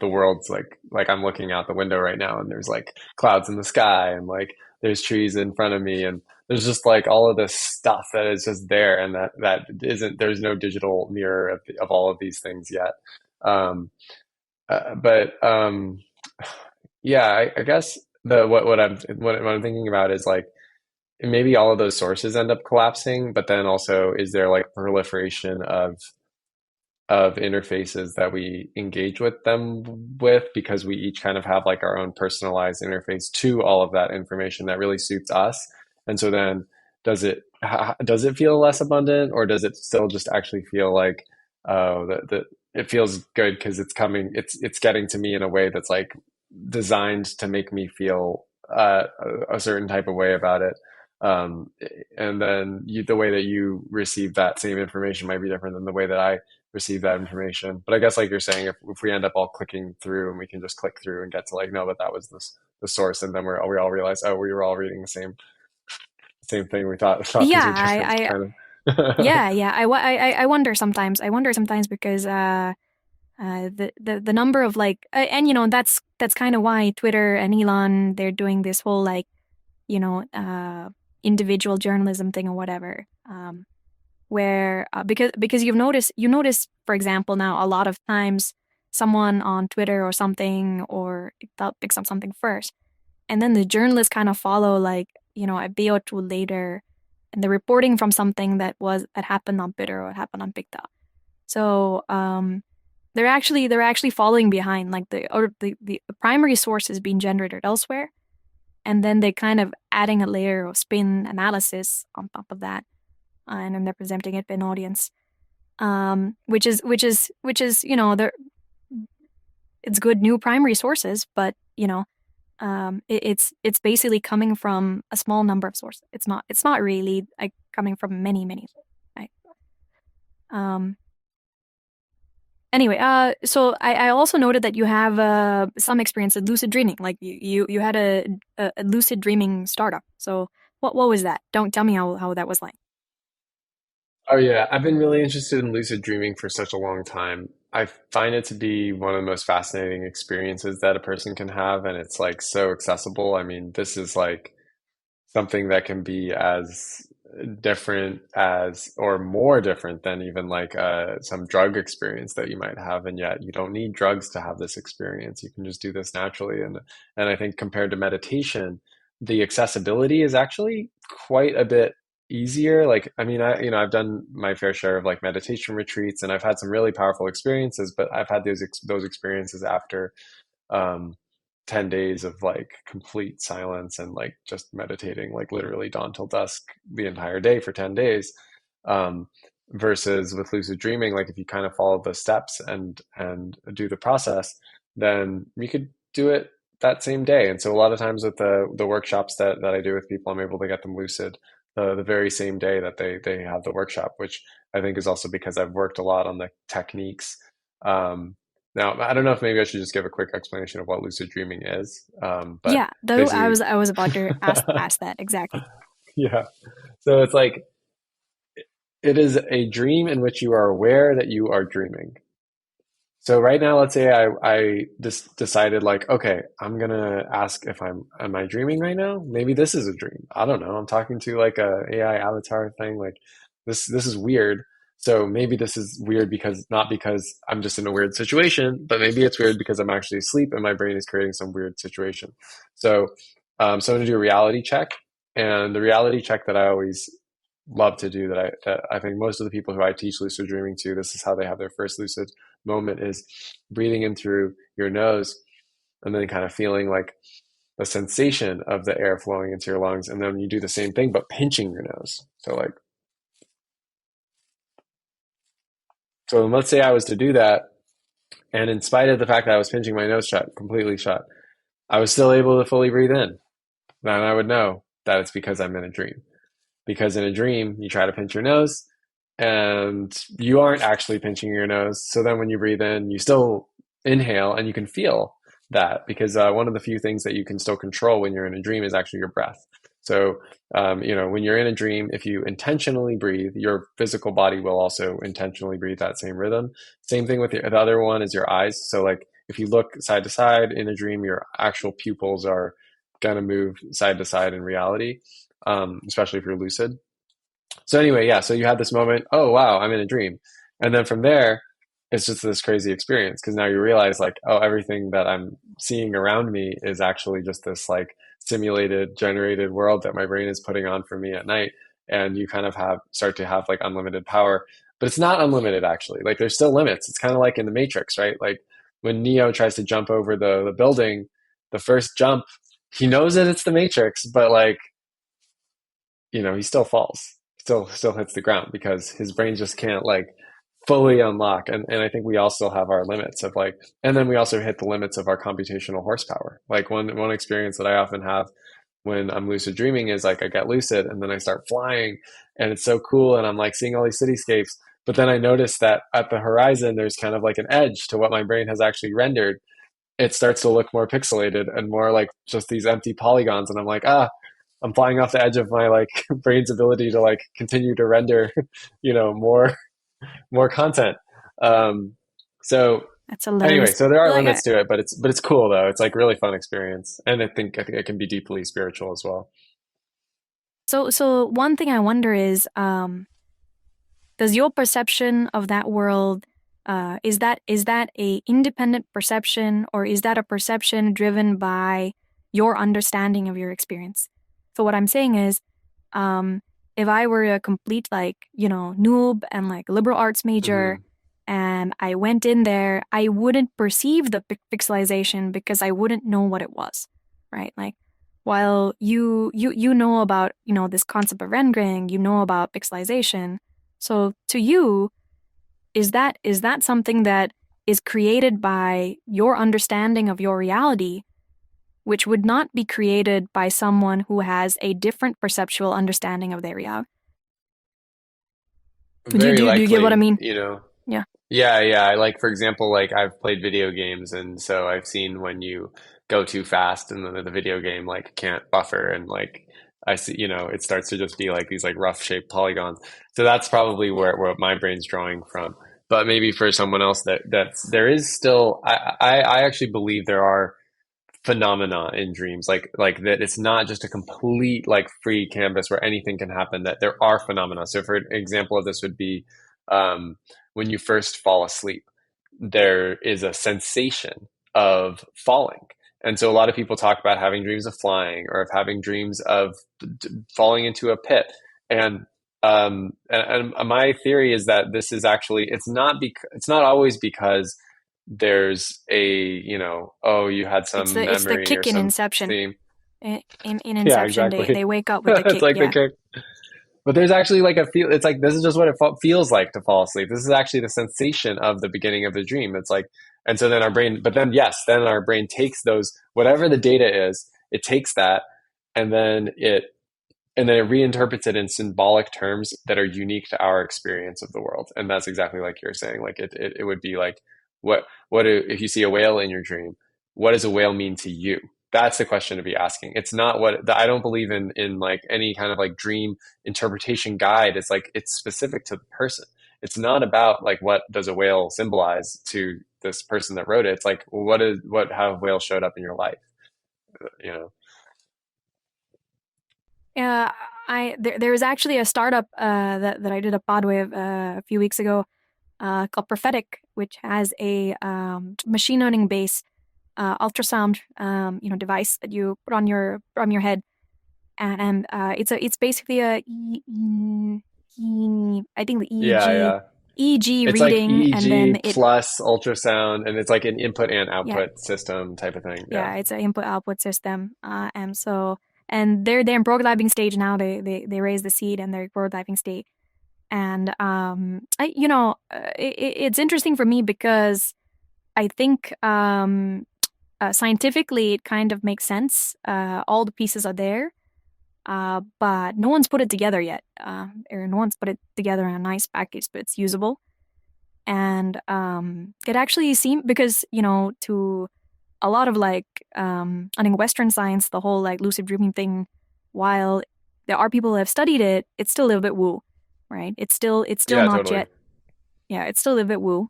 world's like I'm looking out the window right now, and there's like clouds in the sky, and like there's trees in front of me, and there's just like all of this stuff that is just there, and that isn't, there's no digital mirror of all of these things yet. Um, but yeah, I guess what I'm thinking about is like maybe all of those sources end up collapsing, but then also is there like proliferation of interfaces that we engage with them with, because we each kind of have like our own personalized interface to all of that information that really suits us. And so then does it feel less abundant, or does it still just actually feel like, oh, that it feels good because it's getting to me in a way that's like designed to make me feel a certain type of way about it. Um, and then the way that you receive that same information might be different than the way that I receive that information. But I guess like you're saying, if we end up all clicking through and we can just click through and get to like, no, but that was the source, and then we all realize, oh, we were all reading the same thing. We thought these Yeah, were different, kind of. yeah. I wonder sometimes. I wonder sometimes because the number of like, and that's kind of why Twitter and Elon, they're doing this whole like you know individual journalism thing or whatever. Where because you notice, for example, now a lot of times someone on Twitter or something, or that picks up something first, and then the journalists kind of follow like a day or two later, and the reporting from something that happened on Twitter or happened on TikTok. So they're actually following behind, like the primary source is being generated elsewhere, and then they kind of adding a layer of spin analysis on top of that, and then they're presenting it to an audience, which is it's good new primary sources, but it's basically coming from a small number of sources. It's not really like coming from many sources, right? Um, Anyway, so I also noted that you have some experience with lucid dreaming. Like you had a lucid dreaming startup. So what was that? Don't tell me how that was like. Oh yeah, I've been really interested in lucid dreaming for such a long time. I find it to be one of the most fascinating experiences that a person can have, and it's like so accessible. I mean, this is like something that can be as different as or more different than even like some drug experience that you might have, and yet you don't need drugs to have this experience. You can just do this naturally, and I think compared to meditation, the accessibility is actually quite a bit easier. Like, I mean, I've done my fair share of like meditation retreats, and I've had some really powerful experiences, but I've had those experiences after um, 10 days of like complete silence and like just meditating, like literally dawn till dusk the entire day for 10 days. Um, Versus with lucid dreaming, like if you kind of follow the steps and do the process, then you could do it that same day. And so a lot of times with the workshops that I do with people, I'm able to get them lucid the very same day that they have the workshop, which I think is also because I've worked a lot on the techniques. Now, I don't know if maybe I should just give a quick explanation of what lucid dreaming is. But Yeah, though basically, I was about to ask that exactly. yeah. So it's like it is a dream in which you are aware that you are dreaming. So right now, let's say I just decided like, okay, I'm gonna ask if am I dreaming right now? Maybe this is a dream. I don't know. I'm talking to like a AI avatar thing. Like this is weird. So maybe this is weird because not because I'm just in a weird situation, but maybe it's weird because I'm actually asleep and my brain is creating some weird situation. So so I'm gonna do a reality check, and the reality check that I always love to do that I think most of the people who I teach lucid dreaming to, this is how they have their first lucid moment is breathing in through your nose and then kind of feeling like the sensation of the air flowing into your lungs. And then you do the same thing, but pinching your nose. So like, so let's say I was to do that. And in spite of the fact that I was pinching my nose shut, completely shut, I was still able to fully breathe in. Then I would know that it's because I'm in a dream. Because in a dream, you try to pinch your nose and you aren't actually pinching your nose. So then when you breathe in, you still inhale and you can feel that because one of the few things that you can still control when you're in a dream is actually your breath. So, when you're in a dream, if you intentionally breathe, your physical body will also intentionally breathe that same rhythm. Same thing with the other one is your eyes. So, like if you look side to side in a dream, your actual pupils are going to move side to side in reality, especially if you're lucid. So anyway, yeah, so you had this moment, oh wow, I'm in a dream. And then from there, it's just this crazy experience because now you realize like, oh, everything that I'm seeing around me is actually just this like simulated, generated world that my brain is putting on for me at night. And you kind of start to have like unlimited power. But it's not unlimited actually. Like there's still limits. It's kind of like in the Matrix, right? Like when Neo tries to jump over the building, the first jump, he knows that it's the Matrix, but like he still falls, still hits the ground because his brain just can't like fully unlock. And I think we all still have our limits of like, and then we also hit the limits of our computational horsepower. Like one experience that I often have when I'm lucid dreaming is like I get lucid and then I start flying and it's so cool and I'm like seeing all these cityscapes. But then I notice that at the horizon, there's kind of like an edge to what my brain has actually rendered. It starts to look more pixelated and more like just these empty polygons. And I'm like, I'm flying off the edge of my like brain's ability to like continue to render, more content. Um, so That's anyway, hilarious. so there are Like, limits to it, but it's cool though. It's like really fun experience, and I think it can be deeply spiritual as well. so one thing I wonder is, does your perception of that world, is that a independent perception, or is that a perception driven by your understanding of your experience? So what I'm saying is, um, if I were a complete like noob and like liberal arts major, Hmm. and I went in there, I wouldn't perceive the pixelization because I wouldn't know what it was, right? Like, while you know about this concept of rendering, you know about pixelization. So to you, is that something that is created by your understanding of your reality, which would not be created by someone who has a different perceptual understanding of their reality? Do, Very do you get what I likely, mean? Yeah. Yeah, yeah. I like, for example, like I've played video games, and so I've seen when you go too fast, and then the video game like can't buffer, and like I see, it starts to just be like these like rough shaped polygons. So that's probably where my brain's drawing from. But maybe for someone else that's there is still, I actually believe there are phenomena in dreams, like that it's not just a complete like free canvas where anything can happen, that there are phenomena. So for an example of this would be um, when you first fall asleep, there is a sensation of falling. And so a lot of people talk about having dreams of flying or of having dreams of falling into a pit. And my theory is that this is actually, it's not always because there's oh, you had some It's the memory or kick in some Inception. theme. In Yeah, Inception, exactly. they wake up with the It's kick. like the Yeah, kick. But there's actually like a feel. It's like this is just what it feels like to fall asleep. This is actually the sensation of the beginning of the dream. It's like, and so then our brain, but then yes, then our brain takes those, whatever the data is, it takes that, and then it reinterprets it in symbolic terms that are unique to our experience of the world. And that's exactly like you're saying. Like it would be like, if you see a whale in your dream, what does a whale mean to you? That's the question to be asking. It's not I don't believe in like any kind of like dream interpretation guide. It's like it's specific to the person. It's not about like what does a whale symbolize to this person that wrote it. It's like, well, how have whales showed up in your life? You know? yeah. There was actually a startup that I did a pod with a few weeks ago called Prophetic, which has a machine learning based ultrasound device that you put on your head, and it's basically I think the Yeah, yeah. EEG It's like reading, and then EEG plus ultrasound, and it's like an input and yeah, output system type of thing. Yeah. it's an input output system, and they're in prototyping stage now. They raised the seed and they're prototyping stage, and it's interesting for me because I think scientifically it kind of makes sense. All the pieces are there, but no one's put it together yet. Or no one's put it together in a nice package, but it's usable. And it actually seemed because to a lot of like I think Western science, the whole like lucid dreaming thing, while there are people who have studied it, it's still a little bit woo, right? It's still Yeah, not totally. yet. Yeah, it's still a little bit woo.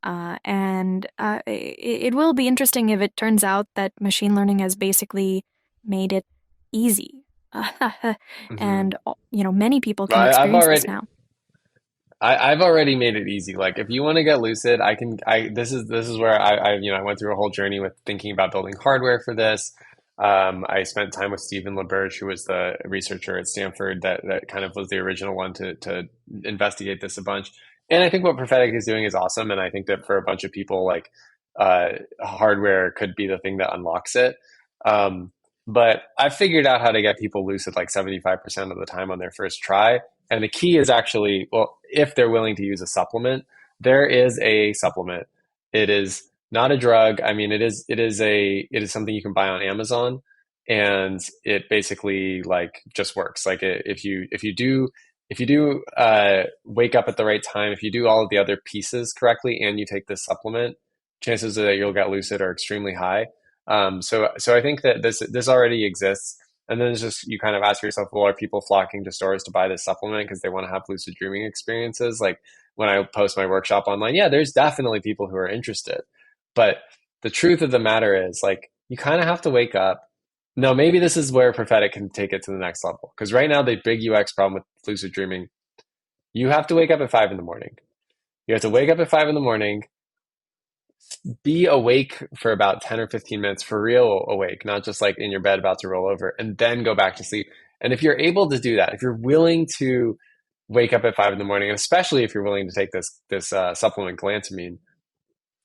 And it will be interesting if it turns out that machine learning has basically made it easy. Hmm. And many people can Well, experience this now. I've already made it easy. Like if you want to get lucid, I can. This is where I went through a whole journey with thinking about building hardware for this. I spent time with Stephen LaBerge, who was the researcher at Stanford that kind of was the original one to investigate this a bunch. And I think what Prophetic is doing is awesome. And I think that for a bunch of people, like hardware could be the thing that unlocks it. Um, but I figured out how to get people lucid like 75% of the time on their first try. And the key is actually, well, if they're willing to use a supplement, there is a supplement. It is not a drug. I mean, it is something you can buy on Amazon, and it basically like just works. Like if you do wake up at the right time, if you do all of the other pieces correctly, and you take this supplement, chances that you'll get lucid are extremely high. So I think that this already exists. And then it's just you kind of ask yourself, well, are people flocking to stores to buy this supplement because they want to have lucid dreaming experiences? Like when I post my workshop online, yeah, there's definitely people who are interested. But the truth of the matter is, like, you kind of have to wake up. No, maybe this is where prophetic can take it to the next level. Because right now, the big UX problem with lucid dreaming, you have to wake up at 5 in the morning. You have to wake up at 5 in the morning, be awake for about 10 or 15 minutes, for real awake, not just like in your bed about to roll over, and then go back to sleep. And if you're able to do that, if you're willing to wake up at 5 in the morning, and especially if you're willing to take this supplement galantamine,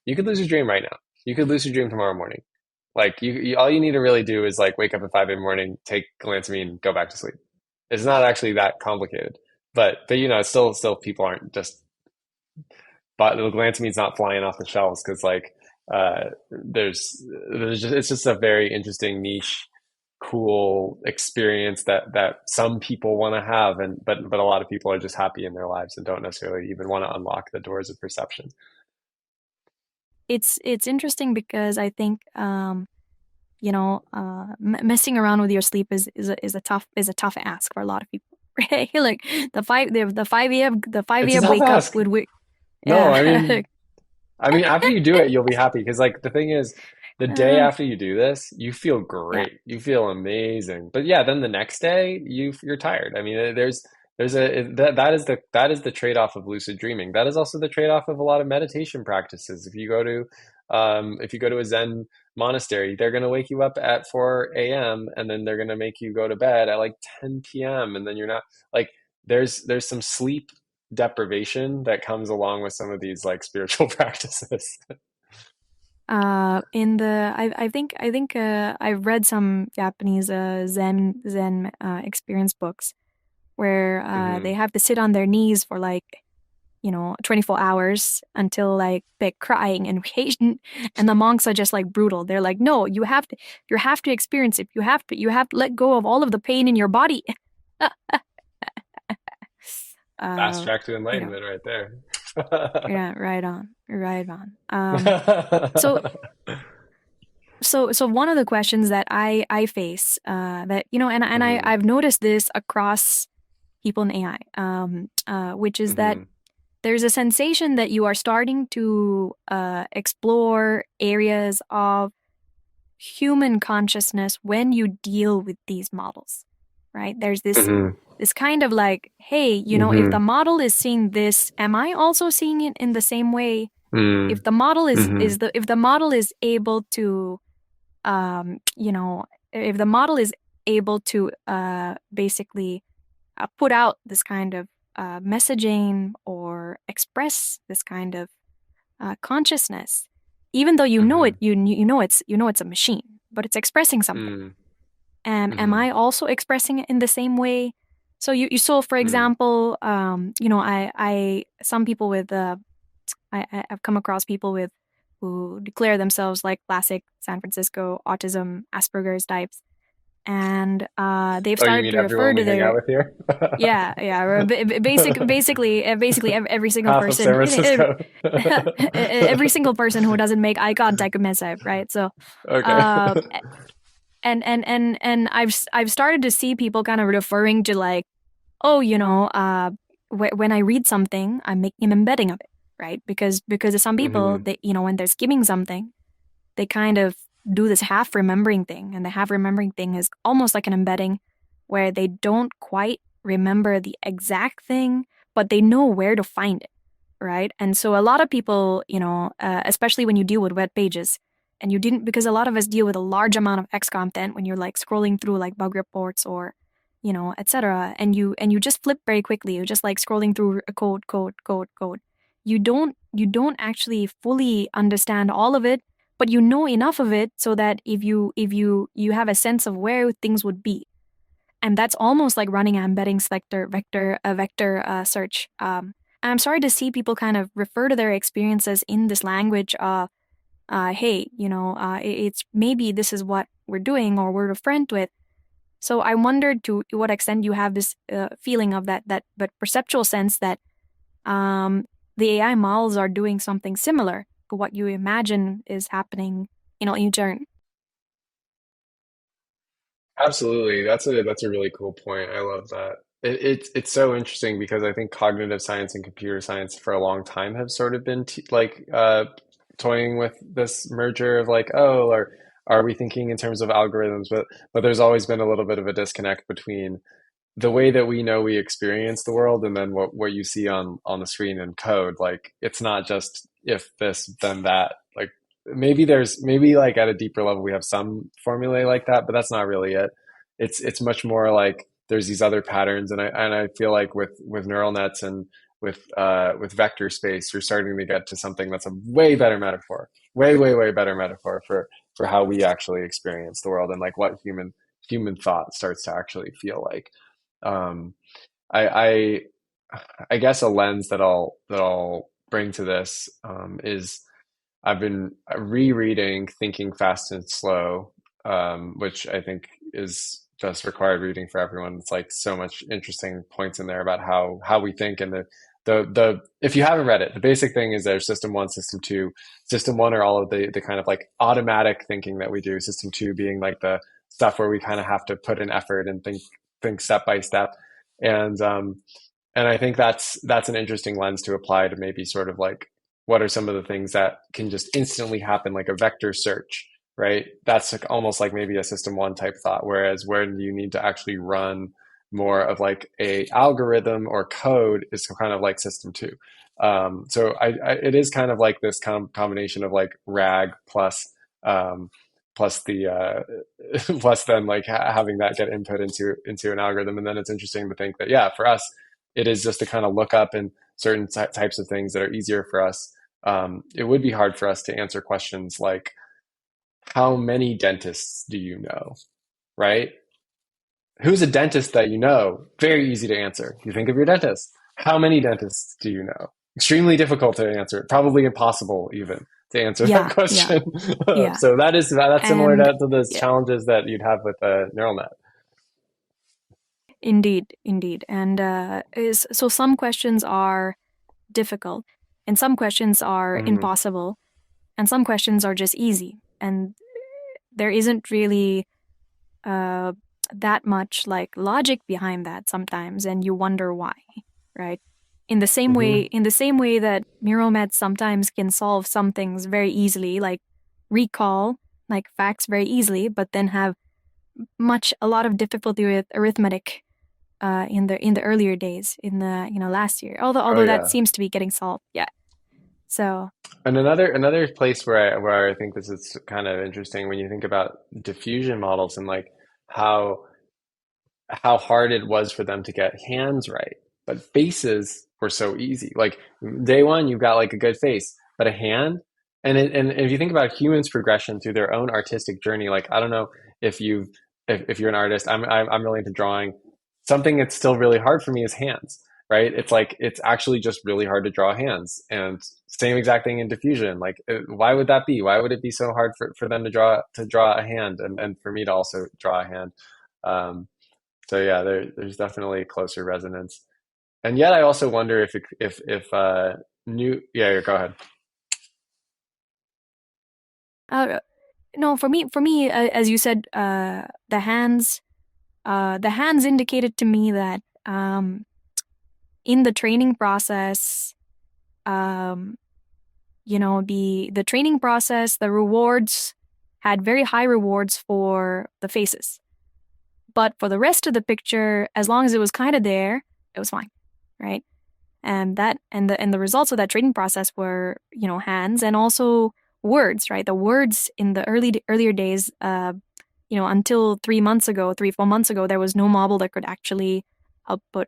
you could lose your dream right now. You could lose your dream tomorrow morning. Like all you need to really do is like wake up at 5 in the morning, take galantamine, go back to sleep. It's not actually that complicated, but still people aren't just, but the glantamine's not flying off the shelves because like there's just it's just a very interesting niche cool experience that some people want to have, and but a lot of people are just happy in their lives and don't necessarily even want to unlock the doors of perception. It's interesting because I think messing around with your sleep is a tough ask for a lot of people. Right? Like the 5 It's a a.m. tough wake up ask. would we No, yeah. I mean, after you do it, you'll be happy because, like, the thing is, the day uh, after you do this, you feel yeah. great. You feel amazing. But yeah, then the next day, you're tired. I mean, there's a that is the trade-off of lucid dreaming. That is also the trade-off of a lot of meditation practices. If you go to a Zen monastery, they're going to wake you up at 4 a.m. and then they're going to make you go to bed at like 10 p.m. and then you're not like there's some sleep deprivation that comes along with some of these like spiritual practices. In the I think I've read some Japanese Zen experience books where they Hmm. have to sit on their knees for like 24 hours until like they're crying and patient, and the monks are just like brutal. They're like, no, you have to experience it. You have to let go of all of the pain in your body. Fast uh, track to you know, enlightenment right there. yeah, right on. So so one of the questions that I face that and Hmm. I've noticed this across people in AI, which is that Hmm. there's a sensation that you are starting to explore areas of human consciousness when you deal with these models, right? There's Hmm. this kind of like, hey, if the Hmm. model is seeing this, am I also seeing it in the same way? Hmm. If the model Hmm. if the model is able to if the model is able to basically put out this kind of messaging or express this kind of consciousness, even though Hmm. you know it's a machine, but it's expressing something. Hmm. Am Hmm. I also expressing it in the same way? So you saw, for Hmm. example, I some people with I've come across people with who declare themselves like classic San Francisco autism Asperger's types, and they've Oh, you started mean to everyone refer to we hang out their with here? basically every single Half of San person Francisco. every single person who doesn't make eye contact with myself, right? So, Okay. uh, and I've started to see people kind of referring to like, oh, when I read something, I'm making an embedding of it, right? Because some people, Hmm. they when they're skimming something, they kind of do this half remembering thing, and the half remembering thing is almost like an embedding where they don't quite remember the exact thing, but they know where to find it, right? And so a lot of people, especially when you deal with web pages, and you didn't, because a lot of us deal with a large amount of X content when you're like scrolling through like bug reports or, etc. And you just flip very quickly. You're just like scrolling through a code. You don't actually fully understand all of it, but you know enough of it so that if you have a sense of where things would be, and that's almost like running an embedding vector search. And I'm sorry to see people kind of refer to their experiences in this language. Hey, it's maybe this is what we're doing or we're a friend with. So I wondered to what extent you have this feeling of that but perceptual sense that um, the AI models are doing something similar to what you imagine is happening, in turn. Absolutely. That's a really cool point. I love that. It's so interesting because I think cognitive science and computer science for a long time have sort of been t like toying with this merger of like, oh, are we thinking in terms of algorithms? But there's always been a little bit of a disconnect between the way that we know we experience the world and then what you see on the screen in code. Like it's not just if this then that. Like maybe like at a deeper level we have some formulae like that, but that's not really it. It's much more like there's these other patterns, and I feel like with neural nets and with vector space, you're starting to get to something that's a way better metaphor, way better metaphor for how we actually experience the world and like what human thought starts to actually feel like. um, I I guess a lens that I'll bring to this is I've been rereading Thinking Fast and Slow which I think is just required reading for everyone. It's like so much interesting points in there about how we think, and the if you haven't read it, the basic thing is there's system one, system two. System one are all of the kind of like automatic thinking that we do. System two being like the stuff where we kind of have to put in effort and think step by step. And and I think that's an interesting lens to apply to maybe sort of like what are some of the things that can just instantly happen, like a vector search, right? That's like almost like maybe a system one type thought. Whereas when you need to actually run more of like a algorithm or code is kind of like system two. So it is kind of like this combination of like RAG plus plus the plus then like having that get input into an algorithm. And then it's interesting to think that yeah, for us it is just to kind of look up in certain types of things that are easier for us. It would be hard for us to answer questions like how many dentists do you know, right? Who's a dentist that you know? Very easy to answer. You think of your dentist. How many dentists do you know? Extremely difficult to answer, probably impossible even to answer that Yeah, yeah, question. yeah. So that's similar And to those yeah, challenges that you'd have with a neural net. indeed, indeed. And so some questions are difficult, and some questions are Hmm. impossible, and some questions are just easy. And there isn't really uh, that much like logic behind that sometimes, and you wonder why, right? Hmm. In the same way that neural nets sometimes can solve some things very easily, like recall like facts very easily, but then have a lot of difficulty with arithmetic in the earlier days in the last year. Oh Although that yeah. seems to be getting solved, yeah. So And another place where I think this is kind of interesting when you think about diffusion models and like how hard it was for them to get hands right. But faces were so easy. Like day one, you've got like a good face, but a hand. And if you think about humans' progression through their own artistic journey, like I don't know if you've if you're an artist, I'm really into drawing. Something that's still really hard for me is hands, right? It's like it's actually just really hard to draw hands. And same exact thing in diffusion. Like why would that be? Why would it be so hard for them to draw a hand and for me to also draw a hand? Um, so yeah, there's definitely a closer resonance. And yet I also wonder if new yeah, go ahead. uh, no, for me, as you said, the hands indicated to me that in the training process, um, the training process, the rewards had very high rewards for the faces, but for the rest of the picture, as long as it was kind of there, it was fine, right? And the results of that training process were hands and also words, right? The words in the earlier days, until 3 months ago, 3 4 months ago, there was no model that could actually output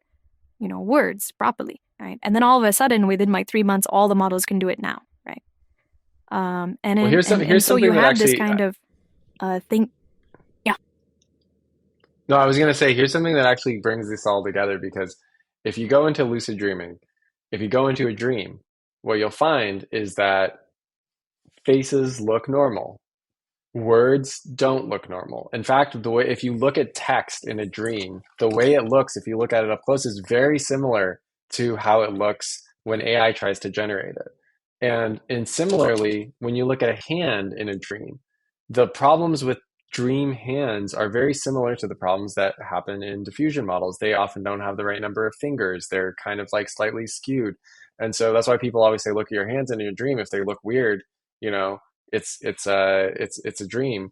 words properly, right? And then all of a sudden, within like 3 months, all the models can do it now, right? And Well, then and here's so you something that have this actually kind of thing, yeah. no, I was going to say here's something that actually brings this all together because if you go into lucid dreaming, if you go into a dream, what you'll find is that faces look normal. Words don't look normal. In fact, the way if you look at text in a dream, the way it looks if you look at it up close is very similar to how it looks when AI tries to generate it. And similarly, when you look at a hand in a dream, the problems with dream hands are very similar to the problems that happen in diffusion models. They often don't have the right number of fingers. They're kind of like slightly skewed. And so that's why people always say look at your hands in your dream. If they look weird, you know, it's a dream.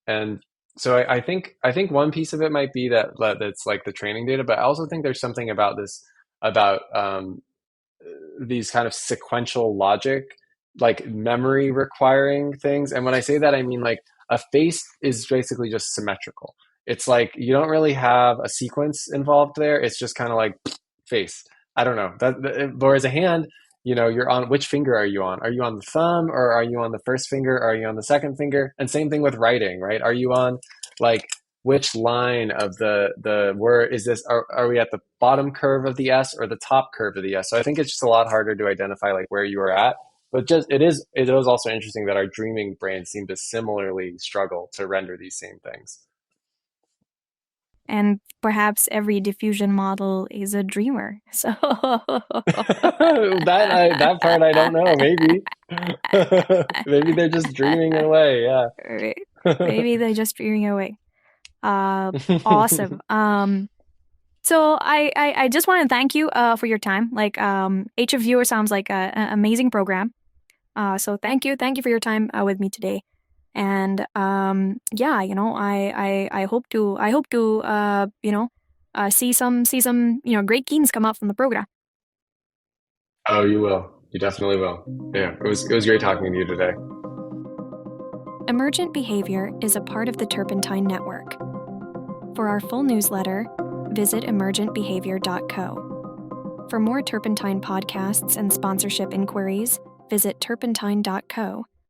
And so I think one piece of it might be that's like the training data, but I also think there's something about this about these kind of sequential logic, like memory requiring things. And when I say that, I mean like a face is basically just symmetrical. It's like you don't really have a sequence involved there. It's just kind of like face. I don't know. Whereas a hand, you're on which finger are you on? Are you on the thumb or are you on the first finger? Or are you on the second finger? And same thing with writing, right? Are you on like which line of the word is this? Are we at the bottom curve of the S or the top curve of the S? So I think it's just a lot harder to identify like where you are at. But just it is also interesting that our dreaming brains seem to similarly struggle to render these same things. And perhaps every diffusion model is a dreamer. So That part I don't know. Maybe maybe they're just dreaming it away. Yeah. maybe they're just dreaming away. Awesome. So I just want to thank you for your time. Like HF0 sounds like an amazing program. So thank you for your time with me today. And yeah, I hope to see some great gains come out from the program. Oh, you will. You definitely will. Yeah, it was great talking to you today. Emergent Behavior is a part of the Turpentine Network. For our full newsletter, visit emergentbehavior.co. For more Turpentine podcasts and sponsorship inquiries, visit turpentine.co